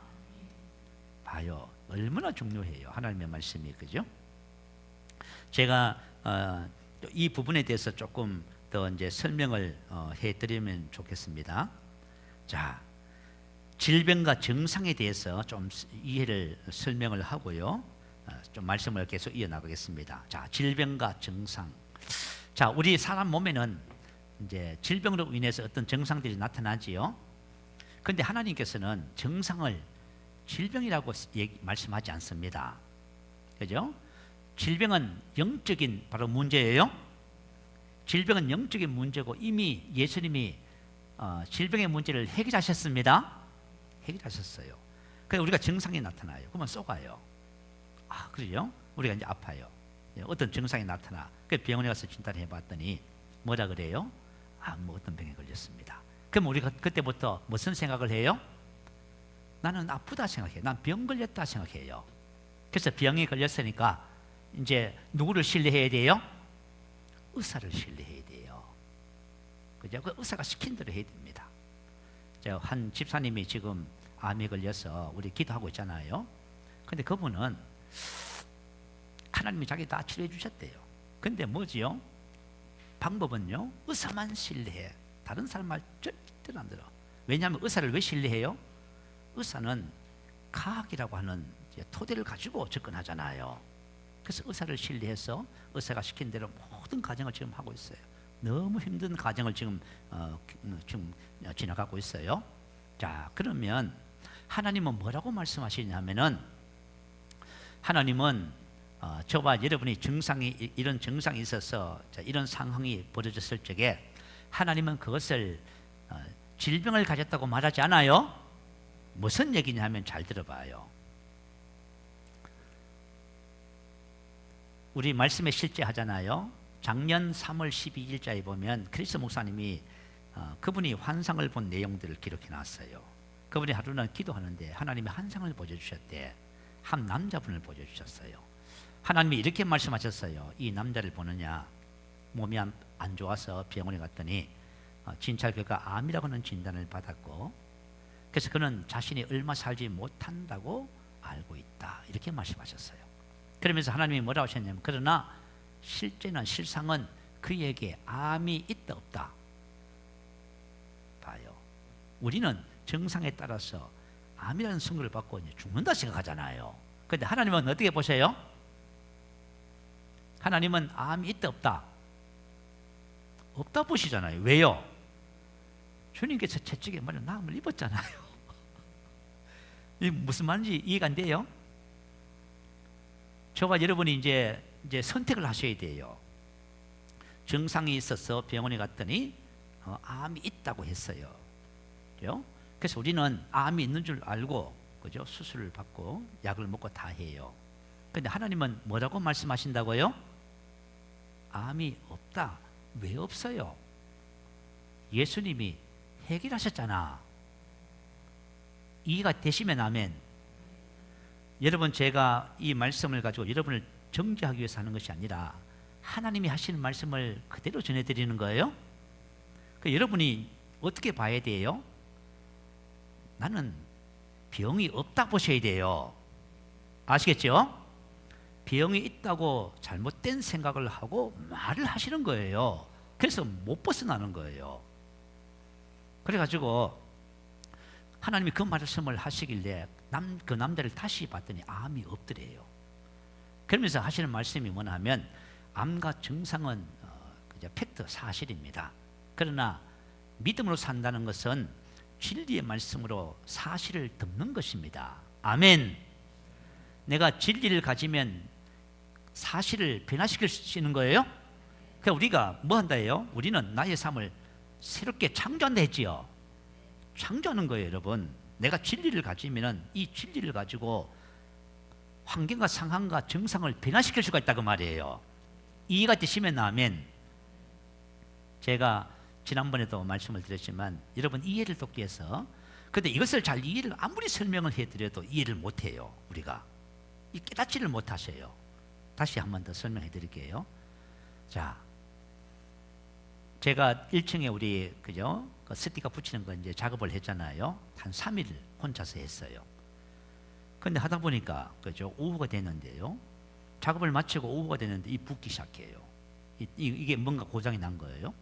봐요, 얼마나 중요해요, 하나님의 말씀이. 그죠? 제가 이 부분에 대해서 조금 더 이제 설명을 해드리면 좋겠습니다. 자, 질병과 증상에 대해서 좀 이해를 설명을 하고요. 좀 말씀을 계속 이어나가겠습니다. 자, 질병과 증상. 자, 우리 사람 몸에는 이제 질병으로 인해서 어떤 증상들이 나타나지요. 그런데 하나님께서는 증상을 질병이라고 말씀하지 않습니다. 그죠? 질병은 영적인 바로 문제예요. 질병은 영적인 문제고 이미 예수님이 질병의 문제를 해결하셨습니다. 해결하셨어요. 그래서 우리가 증상이 나타나요. 그러면 쏘가요. 아, 그래요? 우리가 이제 아파요. 어떤 증상이 나타나. 그래서 병원에 가서 진단해 봤더니 뭐라 그래요? 아, 뭐 어떤 병에 걸렸습니다. 그럼 우리가 그때부터 무슨 생각을 해요? 나는 아프다 생각해요. 난 병 걸렸다 생각해요. 그래서 병에 걸렸으니까 이제 누구를 신뢰해야 돼요? 의사를 신뢰해야 돼요. 그죠? 그 의사가 시킨 대로 해야 됩니다. 한 집사님이 지금 암에 걸려서 우리 기도하고 있잖아요. 근데 그분은 하나님이 자기 다 치료해 주셨대요. 근데 뭐지요? 방법은요, 의사만 신뢰해. 다른 사람 말 절대로 안 들어. 왜냐하면 의사를 왜 신뢰해요? 의사는 과학이라고 하는 토대를 가지고 접근하잖아요. 그래서 의사를 신뢰해서 의사가 시킨 대로 모든 과정을 지금 하고 있어요. 너무 힘든 과정을 지금 지나가고 있어요. 자, 그러면 하나님은 뭐라고 말씀하시냐면은, 하나님은 저와 여러분이 이런 증상이 있어서 이런 상황이 벌어졌을 적에 하나님은 그것을 질병을 가졌다고 말하지 않아요. 무슨 얘기냐 하면 잘 들어봐요. 우리 말씀에 실제 하잖아요. 작년 3월 12일자에 보면 크리스 목사님이 그분이 환상을 본 내용들을 기록해 놨어요. 그분이 하루는 기도하는데 하나님이 환상을 보여주셨대. 한 남자분을 보여주셨어요. 하나님이 이렇게 말씀하셨어요. 이 남자를 보느냐, 몸이 안 좋아서 병원에 갔더니 진찰 결과 암이라고 하는 진단을 받았고, 그래서 그는 자신이 얼마 살지 못한다고 알고 있다, 이렇게 말씀하셨어요. 그러면서 하나님이 뭐라고 하셨냐면, 그러나 실상은 그에게 암이 있다 없다. 봐요. 우리는 증상에 따라서 암이라는 선고를 받고 이제 죽는다 생각하잖아요. 그런데 하나님은 어떻게 보세요? 하나님은 암이 있다 없다? 없다 보시잖아요. 왜요? 주님께서 채찍에 맞아 나음을 입었잖아요. 이게 무슨 말인지 이해가 안 돼요? 저와 여러분이 이제 선택을 하셔야 돼요. 증상이 있어서 병원에 갔더니 암이 있다고 했어요. 그죠? 그래서 우리는 암이 있는 줄 알고, 그죠? 수술을 받고 약을 먹고 다 해요. 근데 하나님은 뭐라고 말씀하신다고요? 암이 없다. 왜 없어요? 예수님이 해결하셨잖아. 이해가 되시면 아멘. 여러분, 제가 이 말씀을 가지고 여러분을 정죄하기 위해서 하는 것이 아니라 하나님이 하시는 말씀을 그대로 전해드리는 거예요. 여러분이 어떻게 봐야 돼요? 나는 병이 없다 보셔야 돼요. 아시겠죠? 병이 있다고 잘못된 생각을 하고 말을 하시는 거예요. 그래서 못 벗어나는 거예요. 그래가지고 하나님이 그 말씀을 하시길래 그 남자를 다시 봤더니 암이 없더래요. 그러면서 하시는 말씀이 뭐냐 하면, 암과 증상은 팩트, 사실입니다. 그러나 믿음으로 산다는 것은 진리의 말씀으로 사실을 듣는 것입니다. 아멘. 내가 진리를 가지면 사실을 변화시킬 수 있는 거예요. 그러니까 우리가 뭐 한다예요? 우리는 나의 삶을 새롭게 창조한다 했지요. 창조하는 거예요, 여러분. 내가 진리를 가지면 이 진리를 가지고 환경과 상황과 증상을 변화시킬 수가 있다고 말이에요. 이해가 되시면 아멘. 제가 지난번에도 말씀을 드렸지만 여러분 이해를 돕기 위해서, 근데 이것을 잘 이해를 아무리 설명을 해드려도 이해를 못해요. 우리가 깨닫지를 못하셔요. 다시 한 번 더 설명해 드릴게요. 자, 제가 1층에 우리 그죠? 그 스티커 붙이는 거 이제 작업을 했잖아요. 한 3일 혼자서 했어요. 근데 하다 보니까 그죠? 오후가 됐는데요. 작업을 마치고 오후가 됐는데 이 붓기 시작해요. 이게 뭔가 고장이 난 거예요.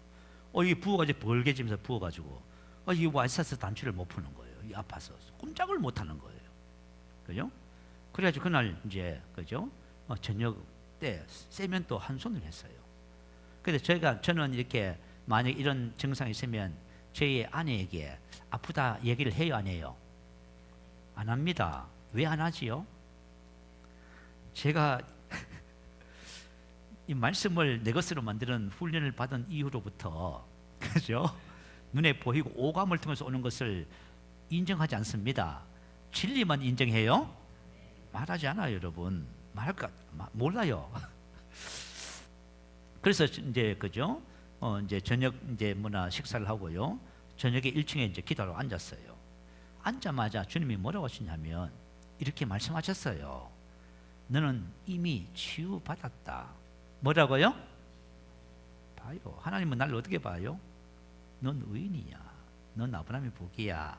이게 부어가지고 벌개지면서 부어가지고 이 와이셔츠 단추를 못 푸는 거예요. 이 아파서 꼼짝을 못 하는 거예요. 그죠? 그래가지고 그날 이제 그죠? 저녁 때 세면도 한 손을 했어요. 근데 저는 이렇게 만약 이런 증상이 있으면 저희 아내에게 아프다 얘기를 해요, 안 해요? 안 합니다. 왜 안 하지요? 제가 이 말씀을 내 것으로 만드는 훈련을 받은 이후로부터 그죠? 눈에 보이고 오감을 통해서 오는 것을 인정하지 않습니다. 진리만 인정해요? 말하지 않아요, 여러분. 말할까? 몰라요. 그래서 이제 그죠? 이제 저녁 이제 식사를 하고요. 저녁에 1층에 이제 기도하러 앉았어요. 앉자마자 주님이 뭐라고 하시냐면 이렇게 말씀하셨어요. 너는 이미 치유받았다. 뭐라고요? 봐요. 하나님은 나를 어떻게 봐요? 넌 의인이야. 넌 아브라함의 복이야.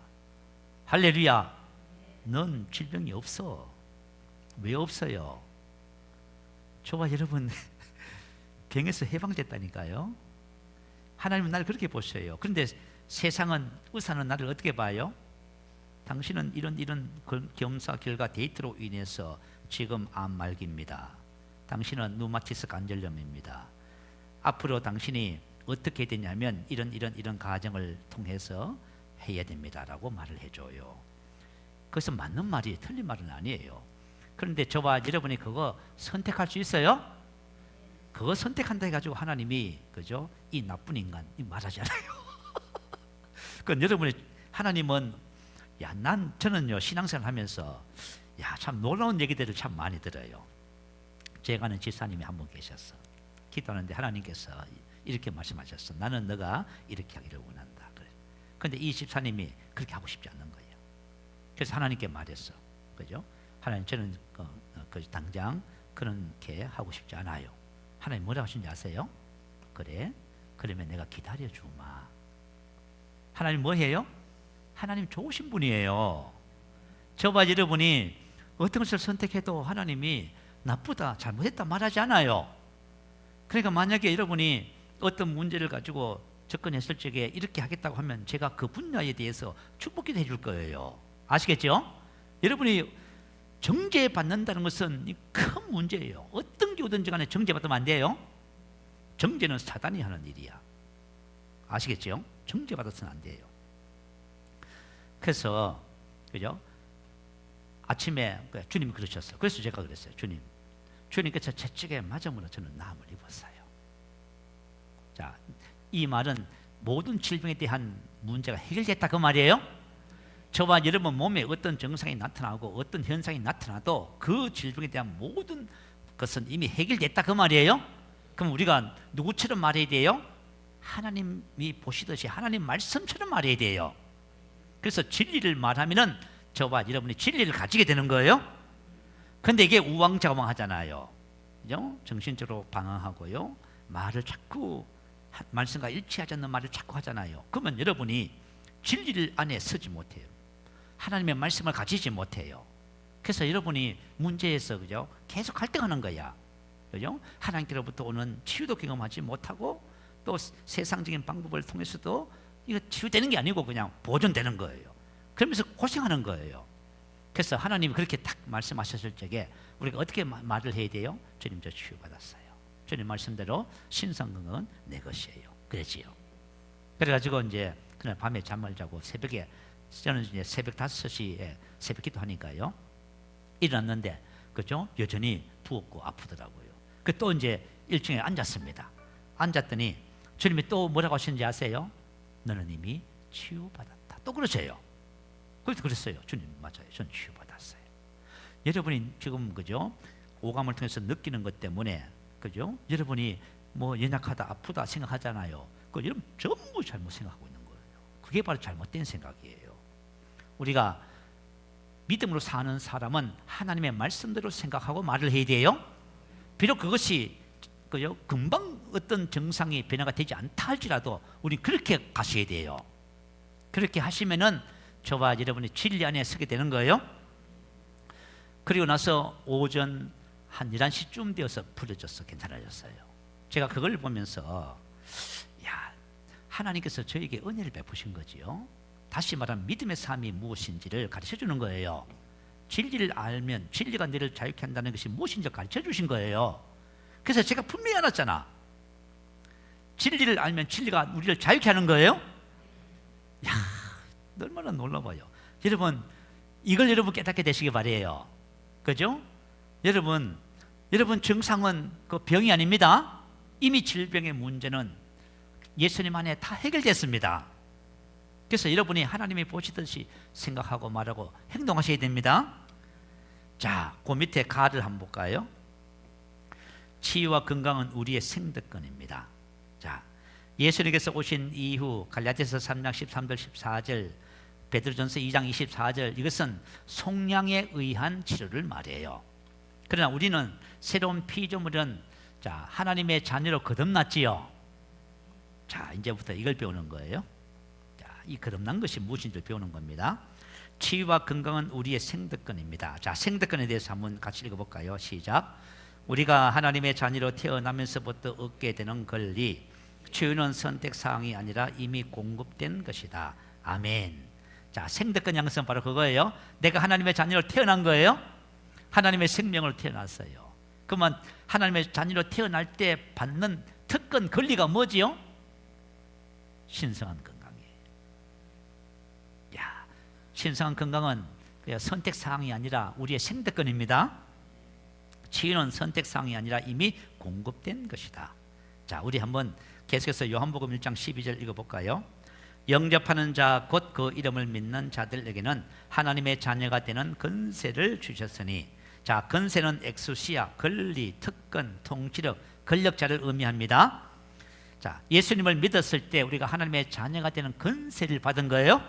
할렐루야. 넌 질병이 없어. 왜 없어요? 저와 여러분 병에서 해방됐다니까요. 하나님은 나를 그렇게 보셔요. 그런데 세상은, 의사는 나를 어떻게 봐요? 당신은 이런 검사 결과 데이터로 인해서 지금 암 말기입니다. 당신은 루마티스 관절염입니다. 앞으로 당신이 어떻게 되냐면 이런 과정을 통해서 해야 됩니다라고 말을 해줘요. 그것은 맞는 말이 틀린 말은 아니에요. 그런데 저와 여러분이 그거 선택할 수 있어요? 그거 선택한다 해가지고 하나님이 그죠? 이 나쁜 인간 말하지 않아요. 그건 여러분이, 하나님은 저는요 신앙생활 하면서 참 놀라운 얘기들을 참 많이 들어요. 제가 아는 집사님이 한 분 계셨어. 기도하는데 하나님께서 이렇게 말씀하셨어. 나는 너가 이렇게 하기를 원한다. 그런데 이 집사님이 그렇게 하고 싶지 않는 거예요. 그래서 하나님께 말했어. 그죠? 하나님, 저는 당장 그렇게 하고 싶지 않아요. 하나님 뭐라고 하신지 아세요? 그래? 그러면 내가 기다려주마. 하나님 뭐 해요? 하나님 좋으신 분이에요. 저와 여러분이 어떤 것을 선택해도 하나님이 나쁘다, 잘못했다 말하지 않아요. 그러니까 만약에 여러분이 어떤 문제를 가지고 접근했을 적에 이렇게 하겠다고 하면 제가 그 분야에 대해서 축복기도 해줄 거예요. 아시겠죠? 여러분이 정죄받는다는 것은 큰 문제예요. 어떤 게 오든지 간에 정죄받으면 안 돼요. 정죄는 사단이 하는 일이야. 아시겠죠? 정죄받아서는 안 돼요. 그래서 그죠? 아침에 주님이 그러셨어요. 그래서 제가 그랬어요. 주님께서 채찍에 맞음으로 저는 나음을 입었어요. 자, 이 말은 모든 질병에 대한 문제가 해결됐다 그 말이에요. 저와 여러분 몸에 어떤 증상이 나타나고 어떤 현상이 나타나도 그 질병에 대한 모든 것은 이미 해결됐다 그 말이에요. 그럼 우리가 누구처럼 말해야 돼요? 하나님이 보시듯이 하나님 말씀처럼 말해야 돼요. 그래서 진리를 말하면은 저와 여러분이 진리를 가지게 되는 거예요. 근데 이게 우왕좌왕하잖아요. 그죠? 정신적으로 방황하고요. 말을 자꾸 말씀과 일치하지 않는 말을 자꾸 하잖아요. 그러면 여러분이 진리를 안에 서지 못해요. 하나님의 말씀을 가지지 못해요. 그래서 여러분이 문제에서 그죠? 계속 갈등하는 거야. 그죠? 하나님께로부터 오는 치유도 경험하지 못하고 또 세상적인 방법을 통해서도 이거 치유되는 게 아니고 그냥 보존되는 거예요. 그러면서 고생하는 거예요. 그래서 하나님이 그렇게 딱 말씀하셨을 적에 우리가 어떻게 말을 해야 돼요? 주님 저 치유받았어요. 주님 말씀대로 신성건강은 내 것이에요. 그랬지요. 그래가지고 이제 그날 밤에 잠을 자고 새벽에 저는 이제 새벽 5시에 새벽 기도하니까요. 일어났는데 그죠? 여전히 부었고 아프더라고요. 그 또 이제 1층에 앉았습니다. 앉았더니 주님이 또 뭐라고 하시는지 아세요? 너는 이미 치유받았다. 또 그러세요. 그래서 그랬어요. 주님 맞아요. 전 치유받았어요. 여러분이 지금 그죠? 오감을 통해서 느끼는 것 때문에 그죠? 여러분이 뭐 연약하다 아프다 생각하잖아요. 그 여러분 전부 잘못 생각하고 있는 거예요. 그게 바로 잘못된 생각이에요. 우리가 믿음으로 사는 사람은 하나님의 말씀대로 생각하고 말을 해야 돼요. 비록 그것이 그죠? 금방 어떤 증상이 변화가 되지 않다 할지라도 우리 그렇게 가셔야 돼요. 그렇게 하시면은 저와 여러분이 진리 안에 서게 되는 거예요. 그리고 나서 오전 한 11시쯤 되어서 풀어져서 괜찮아졌어요. 제가 그걸 보면서 야, 하나님께서 저에게 은혜를 베푸신 거지요. 다시 말하면 믿음의 삶이 무엇인지를 가르쳐 주는 거예요. 진리를 알면 진리가 너를 자유케 한다는 것이 무엇인지 가르쳐 주신 거예요. 그래서 제가 분명히 알았잖아. 진리를 알면 진리가 우리를 자유케 하는 거예요. 야, 얼마나 놀라워요. 여러분 이걸 여러분 깨닫게 되시기 바래요. 그죠? 여러분 증상은 그 병이 아닙니다. 이미 질병의 문제는 예수님 안에 다 해결됐습니다. 그래서 여러분이 하나님이 보시듯이 생각하고 말하고 행동하셔야 됩니다. 자, 그 밑에 가를 한번 볼까요? 치유와 건강은 우리의 생득권입니다. 자, 예수님께서 오신 이후 갈라디아서 3장 13절 14절 베드로전서 2장 24절 이것은 속량에 의한 치료를 말해요. 그러나 우리는 새로운 피조물은 자, 하나님의 자녀로 거듭났지요. 자, 이제부터 이걸 배우는 거예요. 자, 이 거듭난 것이 무엇인지 배우는 겁니다. 치유와 건강은 우리의 생득권입니다. 자, 생득권에 대해서 한번 같이 읽어볼까요? 시작. 우리가 하나님의 자녀로 태어나면서부터 얻게 되는 권리, 치유는 선택사항이 아니라 이미 공급된 것이다. 아멘. 자, 생득권 양성 바로 그거예요. 내가 하나님의 자녀로 태어난 거예요. 하나님의 생명으로 태어났어요. 그러면 하나님의 자녀로 태어날 때 받는 특권 권리가 뭐지요? 신성한 건강이에요. 야, 신성한 건강은 선택사항이 아니라 우리의 생득권입니다. 치유는 선택사항이 아니라 이미 공급된 것이다. 자, 우리 한번 계속해서 요한복음 1장 12절 읽어볼까요? 영접하는 자 곧 그 이름을 믿는 자들에게는 하나님의 자녀가 되는 권세를 주셨으니, 자, 권세는 엑수시아, 권리, 특권, 통치력, 권력자를 의미합니다. 자, 예수님을 믿었을 때 우리가 하나님의 자녀가 되는 권세를 받은 거예요.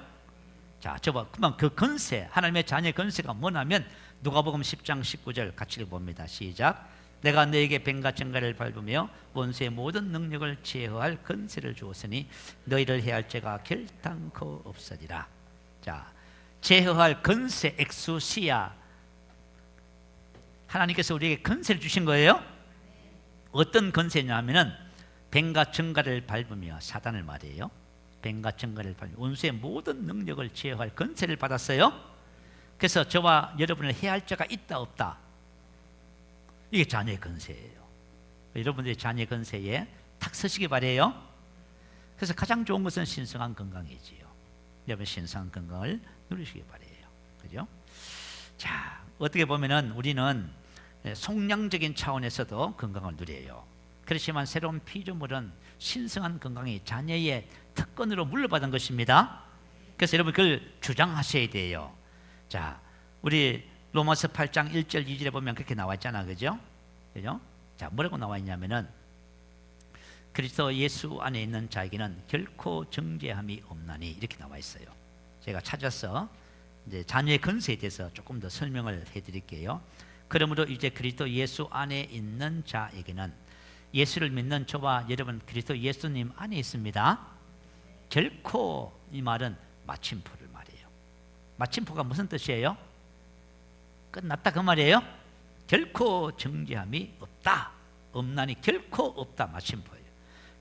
자, 그러면 그 권세, 하나님의 자녀의 권세가 뭐냐면 누가복음 10장 19절 같이 읽어봅니다. 시작. 내가 너에게 뱀과 정갈을 밟으며 원수의 모든 능력을 제어할 권세를 주었으니 너희를 해할 죄가 결단코 없으리라. 자, 제어할 권세, 엑수시아. 하나님께서 우리에게 권세를 주신 거예요. 어떤 권세냐면은 뱀과 정갈을 밟으며, 사단을 말이에요. 뱀과 정갈을 밟으며 원수의 모든 능력을 제어할 권세를 받았어요. 그래서 저와 여러분을 해할 죄가 있다 없다, 이게 자녀의 권세예요. 여러분들이 자녀의 권세에 탁 서시기 바래요. 그래서 가장 좋은 것은 신성한 건강이지요. 여러분 신성한 건강을 누리시기 바래요. 그죠? 자, 어떻게 보면은 우리는 속량적인 차원에서도 건강을 누려요. 그렇지만 새로운 피조물은 신성한 건강이 자녀의 특권으로 물려받은 것입니다. 그래서 여러분 그걸 주장하셔야 돼요. 자, 우리 로마서 8장 1절 2절에 보면 그렇게 나와 있잖아, 그죠? 그죠? 자, 뭐라고 나와 있냐면은 그리스도 예수 안에 있는 자에게는 결코 정죄함이 없나니 이렇게 나와 있어요. 제가 찾아서 이제 자녀의 건세에 대해서 조금 더 설명을 해드릴게요. 그러므로 이제 그리스도 예수 안에 있는 자에게는, 예수를 믿는 저와 여러분 그리스도 예수님 안에 있습니다. 결코, 이 말은 마침표를 말해요. 마침표가 무슨 뜻이에요? 끝났다 그 말이에요. 결코 정죄함이 없다. 없나니 결코 없다, 마침표예요.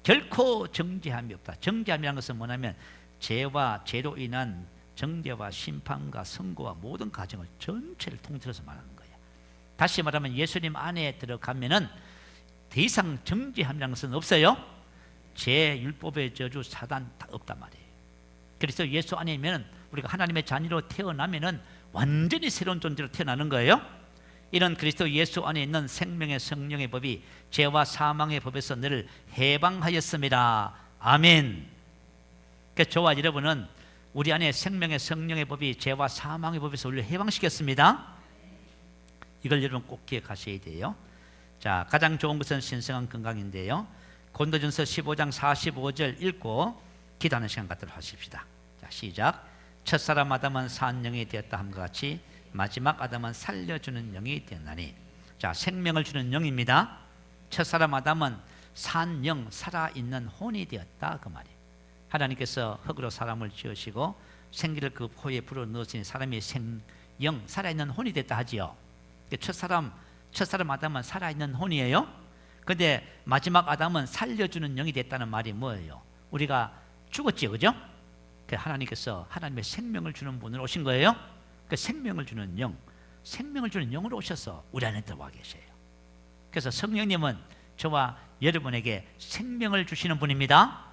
결코 정죄함이 없다. 정죄함이라는 것은 뭐냐면 죄와 죄로 인한 정죄와 심판과 선고와 모든 과정을 전체를 통틀어서 말하는 거예요. 다시 말하면 예수님 안에 들어가면은 더 이상 정죄함이라는 것은 없어요. 죄, 율법의 저주, 사단 다 없단 말이에요. 그래서 예수 안에 있면 우리가 하나님의 자녀로 태어나면은 완전히 새로운 존재로 태어나는 거예요. 이런 그리스도 예수 안에 있는 생명의 성령의 법이 죄와 사망의 법에서 너를 해방하였습니다. 아멘. 그러니까 저와 여러분은 우리 안에 생명의 성령의 법이 죄와 사망의 법에서 우리를 해방시켰습니다. 이걸 여러분 꼭 기억하셔야 돼요. 자, 가장 좋은 것은 신성한 건강인데요. 고린도전서 15장 45절 읽고 기도하는 시간 갖도록 하십시다. 자, 시작. 첫사람 아담은 산 영이 되었다 함과 같이 마지막 아담은 살려주는 영이 되었나니. 자, 생명을 주는 영입니다. 첫사람 아담은 산 영, 살아있는 혼이 되었다 그 말이에요. 하나님께서 흙으로 사람을 지으시고 생기를 그 포에 불어 넣으시니 사람이 생영, 살아있는 혼이 됐다 하지요. 첫사람 아담은 살아있는 혼이에요. 근데 마지막 아담은 살려주는 영이 됐다는 말이 뭐예요? 우리가 죽었지요, 그죠? 하나님께서 하나님의 생명을 주는 분으로 오신 거예요. 그 생명을 주는 영, 생명을 주는 영으로 오셔서 우리 안에 들어와 계세요. 그래서 성령님은 저와 여러분에게 생명을 주시는 분입니다.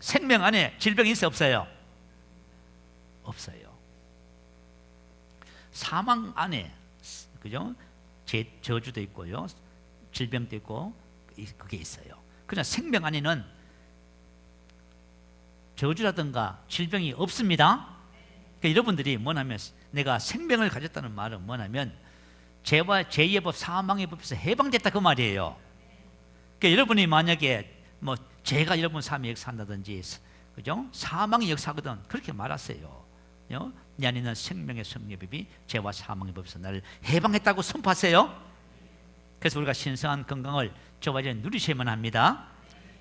생명 안에 질병이 있어요, 없어요? 없어요. 사망 안에, 그죠? 저주도 있고요, 질병도 있고, 그게 있어요. 그러나 생명 안에는 저주라든가 질병이 없습니다. 그러니까 여러분들이 뭐냐면, 내가 생명을 가졌다는 말은 뭐냐면 죄와 죄의 법, 사망의 법에서 해방됐다 그 말이에요. 그러니까 여러분이 만약에 뭐 죄가 여러분 삶에 역사한다든지, 그죠? 사망이 역사하거든, 그렇게 말하세요. 내 안에 있는 생명의 성령법이 죄와 사망의 법에서 나를 해방했다고 선포하세요. 그래서 우리가 신성한 건강을 저와 여러분 누리셔야만 합니다.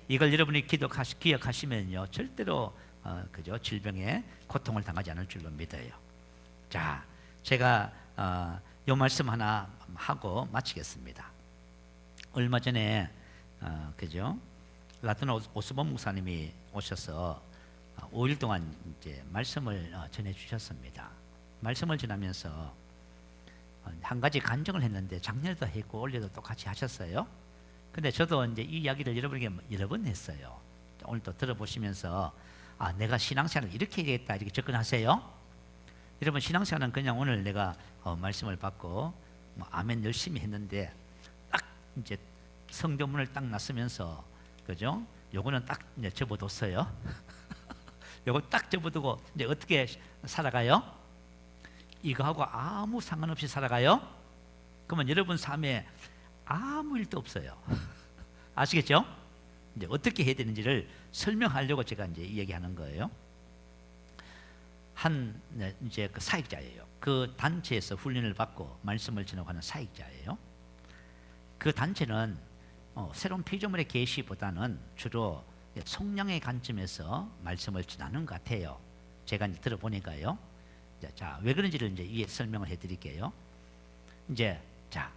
이걸 여러분이 기억하시면요, 절대로 그죠? 질병에 고통을 당하지 않을 줄로 믿어요. 자, 제가 요 말씀 하나 하고 마치겠습니다. 얼마 전에 그죠? 라틴 오스본 목사님이 오셔서 5일 동안 이제 말씀을 전해 주셨습니다. 말씀을 전하면서 한 가지 간증을 했는데 작년에도 했고 올해도 똑같이 하셨어요. 근데 저도 이제 이 이야기를 여러분에게 여러 번 했어요. 오늘 또 들어보시면서 내가 신앙생활을 이렇게 해야겠다 이렇게 접근하세요. 여러분, 신앙생활은 그냥 오늘 내가 말씀을 받고 아멘 열심히 했는데 딱 이제 성경문을 딱 놨으면서, 그죠? 요거는 딱 이제 접어뒀어요. 요거 딱 접어두고 이제 어떻게 살아가요? 이거하고 아무 상관없이 살아가요? 그러면 여러분 삶에 아무 일도 없어요. 아시겠죠? 이제 어떻게 해야 되는지를 설명하려고 제가 이제 이야기하는 거예요. 이제 그 사역자예요. 그 단체에서 훈련을 받고 말씀을 전하는 사역자예요. 그 단체는 새로운 피조물의 계시보다는 주로 속량의 관점에서 말씀을 전하는 것 같아요. 제가 이제 들어보니까요. 자, 왜 그런지를 이제 위에 설명을 해드릴게요. 이제 자,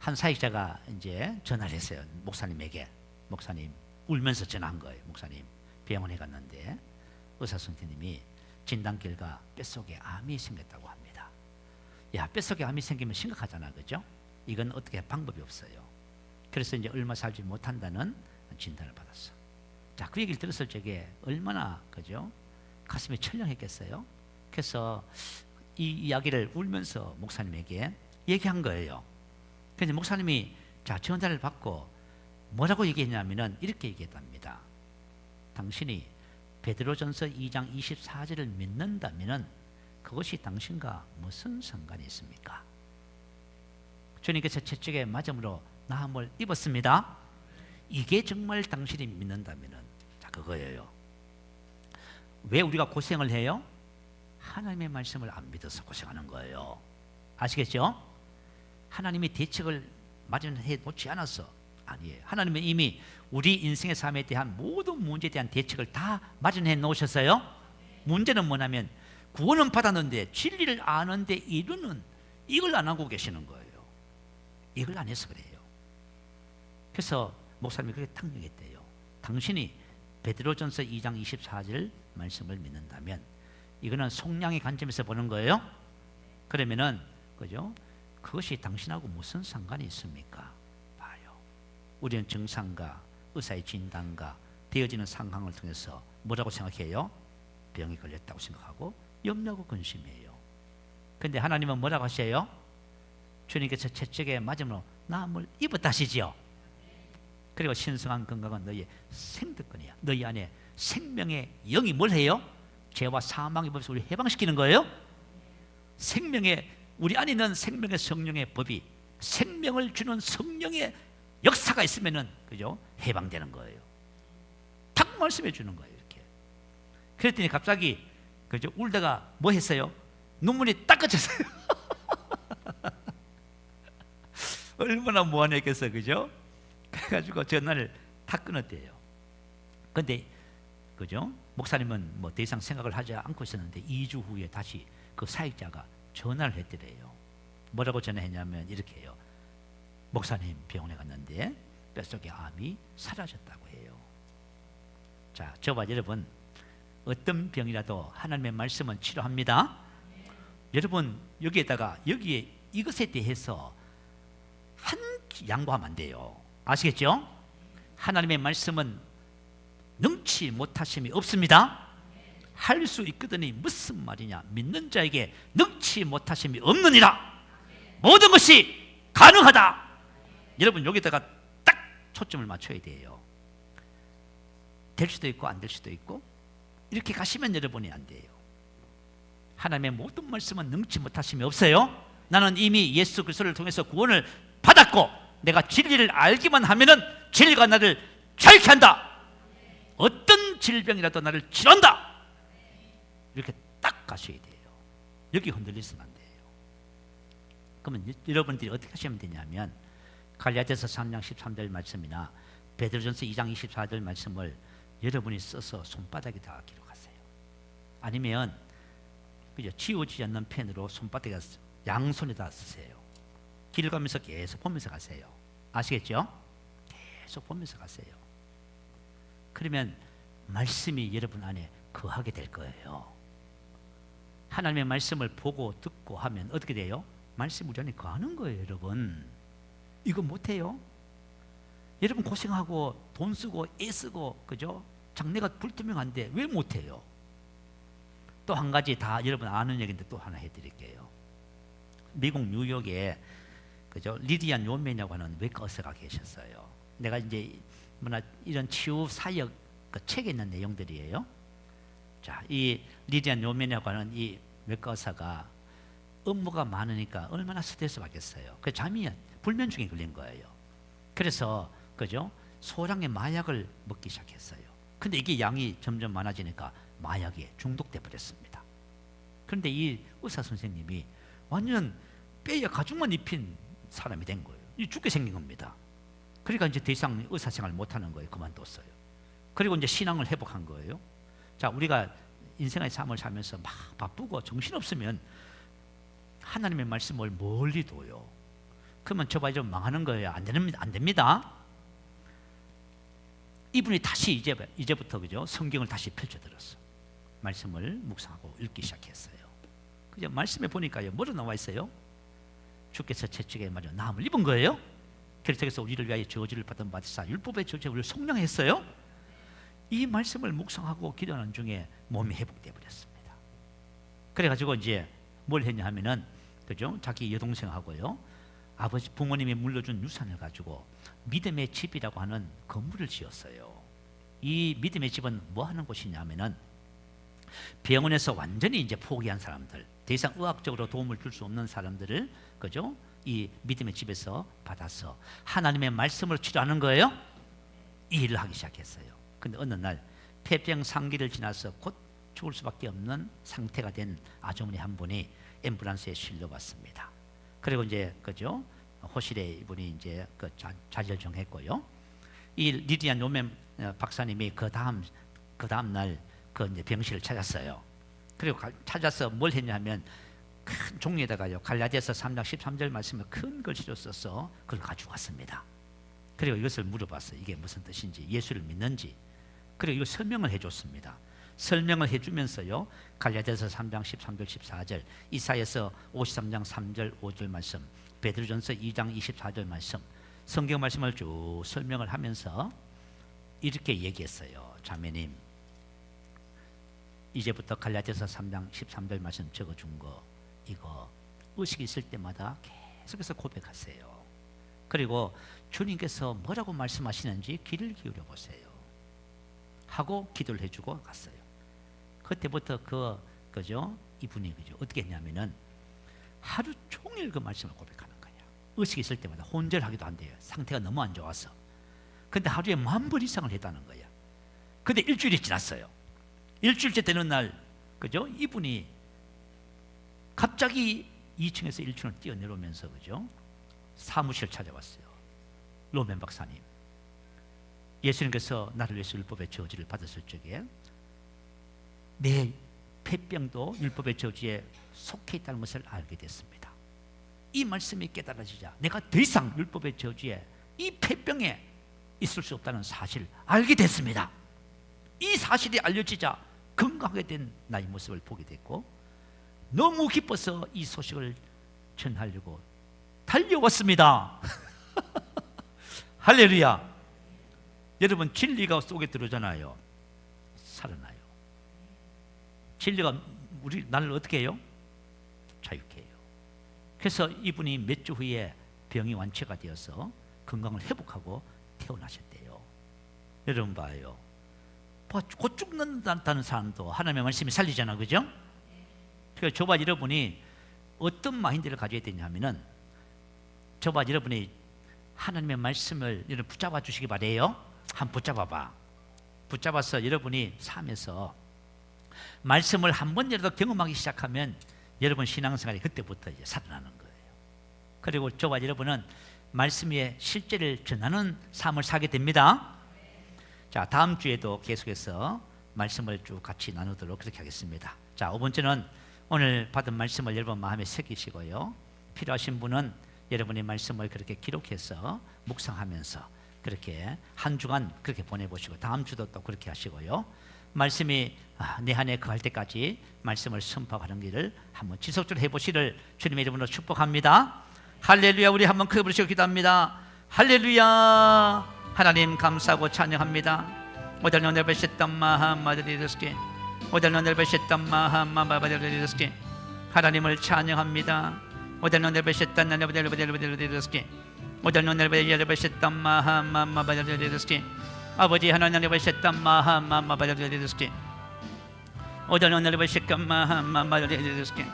한 사역자가 이제 전화를 했어요. 목사님에게. 목사님, 울면서 전화한 거예요. 목사님, 병원에 갔는데 의사 선생님이 진단 결과 뼛속에 암이 생겼다고 합니다. 야, 뼛속에 암이 생기면 심각하잖아, 그죠? 이건 어떻게 방법이 없어요. 그래서 이제 얼마 살지 못한다는 진단을 받았어. 자, 그 얘기를 들었을 적에 얼마나, 그죠? 가슴이 철렁했겠어요. 그래서 이 이야기를 울면서 목사님에게 얘기한 거예요. 그래서 목사님이 자, 전화를 받고 뭐라고 얘기했냐면은 이렇게 얘기했답니다. 당신이 베드로전서 2장 24절을 믿는다면 그것이 당신과 무슨 상관이 있습니까? 주님께서 채찍에 맞음으로 나음을 입었습니다. 이게 정말 당신이 믿는다면 자, 그거예요. 왜 우리가 고생을 해요? 하나님의 말씀을 안 믿어서 고생하는 거예요. 아시겠죠? 하나님이 대책을 마련해 놓지 않았어. 아니에요. 하나님은 이미 우리 인생의 삶에 대한 모든 문제에 대한 대책을 다 마련해 놓으셨어요. 문제는 뭐냐면 구원은 받았는데 진리를 아는데 이루는 이걸 안 하고 계시는 거예요. 이걸 안 해서 그래요. 그래서 목사님이 그렇게 탕명했대요. 당신이 베드로전서 2장 24절 말씀을 믿는다면 이거는 속량의 관점에서 보는 거예요. 그러면은 그죠? 그것이 당신하고 무슨 상관이 있습니까? 봐요. 우리는 증상과 의사의 진단과 되어지는 상황을 통해서 뭐라고 생각해요? 병이 걸렸다고 생각하고 염려하고 근심해요. 근데 하나님은 뭐라고 하세요? 주님께서 채찍에 맞음으로 나음을 입었다 하시지요. 그리고 신성한 건강은 너희의 생득권이야. 너희 안에 생명의 영이 뭘 해요? 죄와 사망의 법에서 우리 해방시키는 거예요. 생명의 우리 안에 있는 생명의 성령의 법이 생명을 주는 성령의 역사가 있으면은 그죠? 해방되는 거예요. 딱 말씀해 주는 거예요. 이렇게. 그랬더니 갑자기 그죠? 울다가 뭐 했어요? 눈물이 닦아졌어요. 얼마나 무한했겠어, 그죠? 그래가지고 전화를 다 끊었대요. 근데 그죠? 목사님은 뭐 더 이상 생각을 하지 않고 있었는데 2주 후에 다시 그 사역자가 전화를 했더래요. 뭐라고 전화했냐면 이렇게 해요. 목사님 병원에 갔는데 뼛속에 암이 사라졌다고 해요. 자, 저와 여러분 어떤 병이라도 하나님의 말씀은 치료합니다. 여러분 여기에다가 여기에 이것에 대해서 한 양보하면 안 돼요. 아시겠죠? 하나님의 말씀은 능치 못하심이 없습니다. 할 수 있거든이 무슨 말이냐? 믿는 자에게 능치 못하심이 없느니라. 모든 것이 가능하다. 여러분 여기다가 딱 초점을 맞춰야 돼요. 될 수도 있고 안 될 수도 있고 이렇게 가시면 여러분이 안 돼요. 하나님의 모든 말씀은 능치 못하심이 없어요. 나는 이미 예수 그리스도를 통해서 구원을 받았고 내가 진리를 알기만 하면은 진리가 나를 자유케 한다. 어떤 질병이라도 나를 치료한다. 이렇게 딱 가셔야 돼요. 여기 흔들리시면 안 돼요. 그러면 여러분들이 어떻게 하시면 되냐면 갈라디아서 3장 13절 말씀이나 베드로전서 2장 24절 말씀을 여러분이 써서 손바닥에다 기록하세요. 아니면 그죠? 지워지지 않는 펜으로 손바닥에 양손에다 쓰세요. 길 가면서 계속 보면서 가세요. 아시겠죠? 계속 보면서 가세요. 그러면 말씀이 여러분 안에 거하게 될 거예요. 하나님의 말씀을 보고 듣고 하면 어떻게 돼요? 말씀 우리 안에 거하는 거예요. 여러분 이거 못해요? 여러분 고생하고 돈 쓰고 애 쓰고 그죠? 장래가 불투명한데 왜 못해요? 또 한 가지 다 여러분 아는 얘기인데 또 하나 해드릴게요. 미국 뉴욕에 그죠? 리디안 요맨이라고 하는 외과 의사가 계셨어요. 내가 이제 뭐나 이런 치유 사역 그 책에 있는 내용들이에요. 자, 이 리디안 요맨이라고 하는 이 외과 의사가 업무가 많으니까 얼마나 스트레스 받겠어요. 그 잠이 불면증에 걸린 거예요. 그래서 그죠? 소량의 마약을 먹기 시작했어요. 근데 이게 양이 점점 많아지니까 마약에 중독돼 버렸습니다. 그런데 이 의사 선생님이 완전 뼈에 가죽만 입힌 사람이 된 거예요. 이 죽게 생긴 겁니다. 그러니까 이제 더 이상 의사 생활 못 하는 거예요. 그만뒀어요. 그리고 이제 신앙을 회복한 거예요. 자, 우리가 인생의 삶을 살면서 막 바쁘고 정신없으면 하나님의 말씀을 멀리 둬요. 그러면 저봐 좀 망하는 거예요. 안 됩니다. 이분이 다시 이제부터 그죠? 성경을 다시 펼쳐들었어. 말씀을 묵상하고 읽기 시작했어요. 그죠? 말씀에 보니까요, 뭐로 나와 있어요? 주께서 채찍에 맞아 나음을 입은 거예요. 그래서 우리를 위하여 저주를 받은 바디사 율법의 저주에 우리를 속량했어요. 이 말씀을 묵상하고 기도하는 중에 몸이 회복돼 버렸습니다. 그래가지고 이제 뭘 했냐 하면은 그죠? 자기 여동생하고요, 아버지 부모님이 물려준 유산을 가지고 믿음의 집이라고 하는 건물을 지었어요. 이 믿음의 집은 뭐 하는 곳이냐면은 병원에서 완전히 이제 포기한 사람들, 더 이상 의학적으로 도움을 줄 수 없는 사람들을 그죠? 이 믿음의 집에서 받아서 하나님의 말씀으로 치료하는 거예요. 이 일을 하기 시작했어요. 근데 어느 날 폐병 상기를 지나서 곧 죽을 수밖에 없는 상태가 된 아주머니 한 분이 앰뷸런스에 실려왔습니다. 그리고 이제 그죠? 호실에 이분이 이제 그 자리를 정했고요. 이 리디안 요멘 박사님이 그 다음 날 그 이제 병실을 찾았어요. 그리고 찾아서 뭘 했냐면 큰 종이에다가요 갈라디아서 3장 13절 말씀을 큰 글씨로 써서 그걸 가지고 왔습니다. 그리고 이것을 물어봤어요. 이게 무슨 뜻인지, 예수를 믿는지. 그리고 이걸 설명을 해줬습니다. 설명을 해주면서요 갈라디아서 3장 13절 14절, 이사야서 53장 3절 5절 말씀, 베드로전서 2장 24절 말씀, 성경 말씀을 쭉 설명을 하면서 이렇게 얘기했어요. 자매님, 이제부터 갈라디아서 3장 13절 말씀 적어준 거 이거 의식이 있을 때마다 계속해서 고백하세요. 그리고 주님께서 뭐라고 말씀하시는지 귀를 기울여 보세요 하고 기도를 해주고 갔어요. 그때부터 그죠? 이분이 그죠? 어떻게 했냐면은 하루 종일 그 말씀을 고백하는 거예요. 의식이 있을 때마다 혼절하기도 안 돼요. 상태가 너무 안 좋아서. 근데 하루에 10,000번 이상을 했다는 거예요. 근데 일주일이 지났어요. 일주일째 되는 날, 그죠? 이분이 갑자기 2층에서 1층을 뛰어내려오면서 그죠? 사무실 찾아왔어요. 로멘 박사님, 예수님께서 나를 위해서 율법의 저주를 받았을 적에 내 폐병도 율법의 저주에 속해 있다는 것을 알게 됐습니다. 이 말씀이 깨달아지자 내가 더 이상 율법의 저주에 이 폐병에 있을 수 없다는 사실을 알게 됐습니다. 이 사실이 알려지자 건강하게 된 나의 모습을 보게 됐고 너무 기뻐서 이 소식을 전하려고 달려왔습니다. 할렐루야. 여러분, 진리가 속에 들어오잖아요. 살아나요. 진리가 나를 어떻게 해요? 자유케 해요. 그래서 이분이 몇 주 후에 병이 완치가 되어서 건강을 회복하고 태어나셨대요. 여러분 봐요. 곧 죽는다는 사람도 하나님의 말씀이 살리잖아, 그죠? 그러니까 저와 여러분이 어떤 마인드를 가져야 되냐면은, 저와 여러분이 하나님의 말씀을 여러분 붙잡아 주시기 바래요. 한번 붙잡아봐. 붙잡아서 여러분이 삶에서 말씀을 한 번이라도 경험하기 시작하면 여러분 신앙생활이 그때부터 이제 살아나는 거예요. 그리고 저와 여러분은 말씀 위에 실제를 전하는 삶을 살게 됩니다. 자, 다음 주에도 계속해서 말씀을 쭉 같이 나누도록 그렇게 하겠습니다. 자, 5번째는 오늘 받은 말씀을 여러분 마음에 새기시고요. 필요하신 분은 여러분의 말씀을 그렇게 기록해서 묵상하면서 그렇게 한 주간 그렇게 보내보시고 다음 주도 또 그렇게 하시고요. 말씀이 내 안에 거할 때까지 말씀을 선포하는 길을 한번 지속적으로 해보시를 주님의 이름으로 축복합니다. 할렐루야. 우리 한번 크게 부르시고 기도합니다. 할렐루야. 하나님 감사하고 찬양합니다. 오늘은 오늘 베셨던 마하마드리르스키, 오늘은 오늘 베셨던 마하마바드리르스키, 하나님을 찬양합니다. 오늘은 오늘 베셨던 나네바드리르스키, 오늘은 오늘 베셨던 마하마바드리르스키, 아버지 하나님 베셨던 마하마바드리르스키, 오늘은 오늘 베셨던 마하마바드리르스키,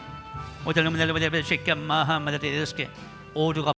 오늘은 오늘 베셨던 마하마바드리르스키, 오류가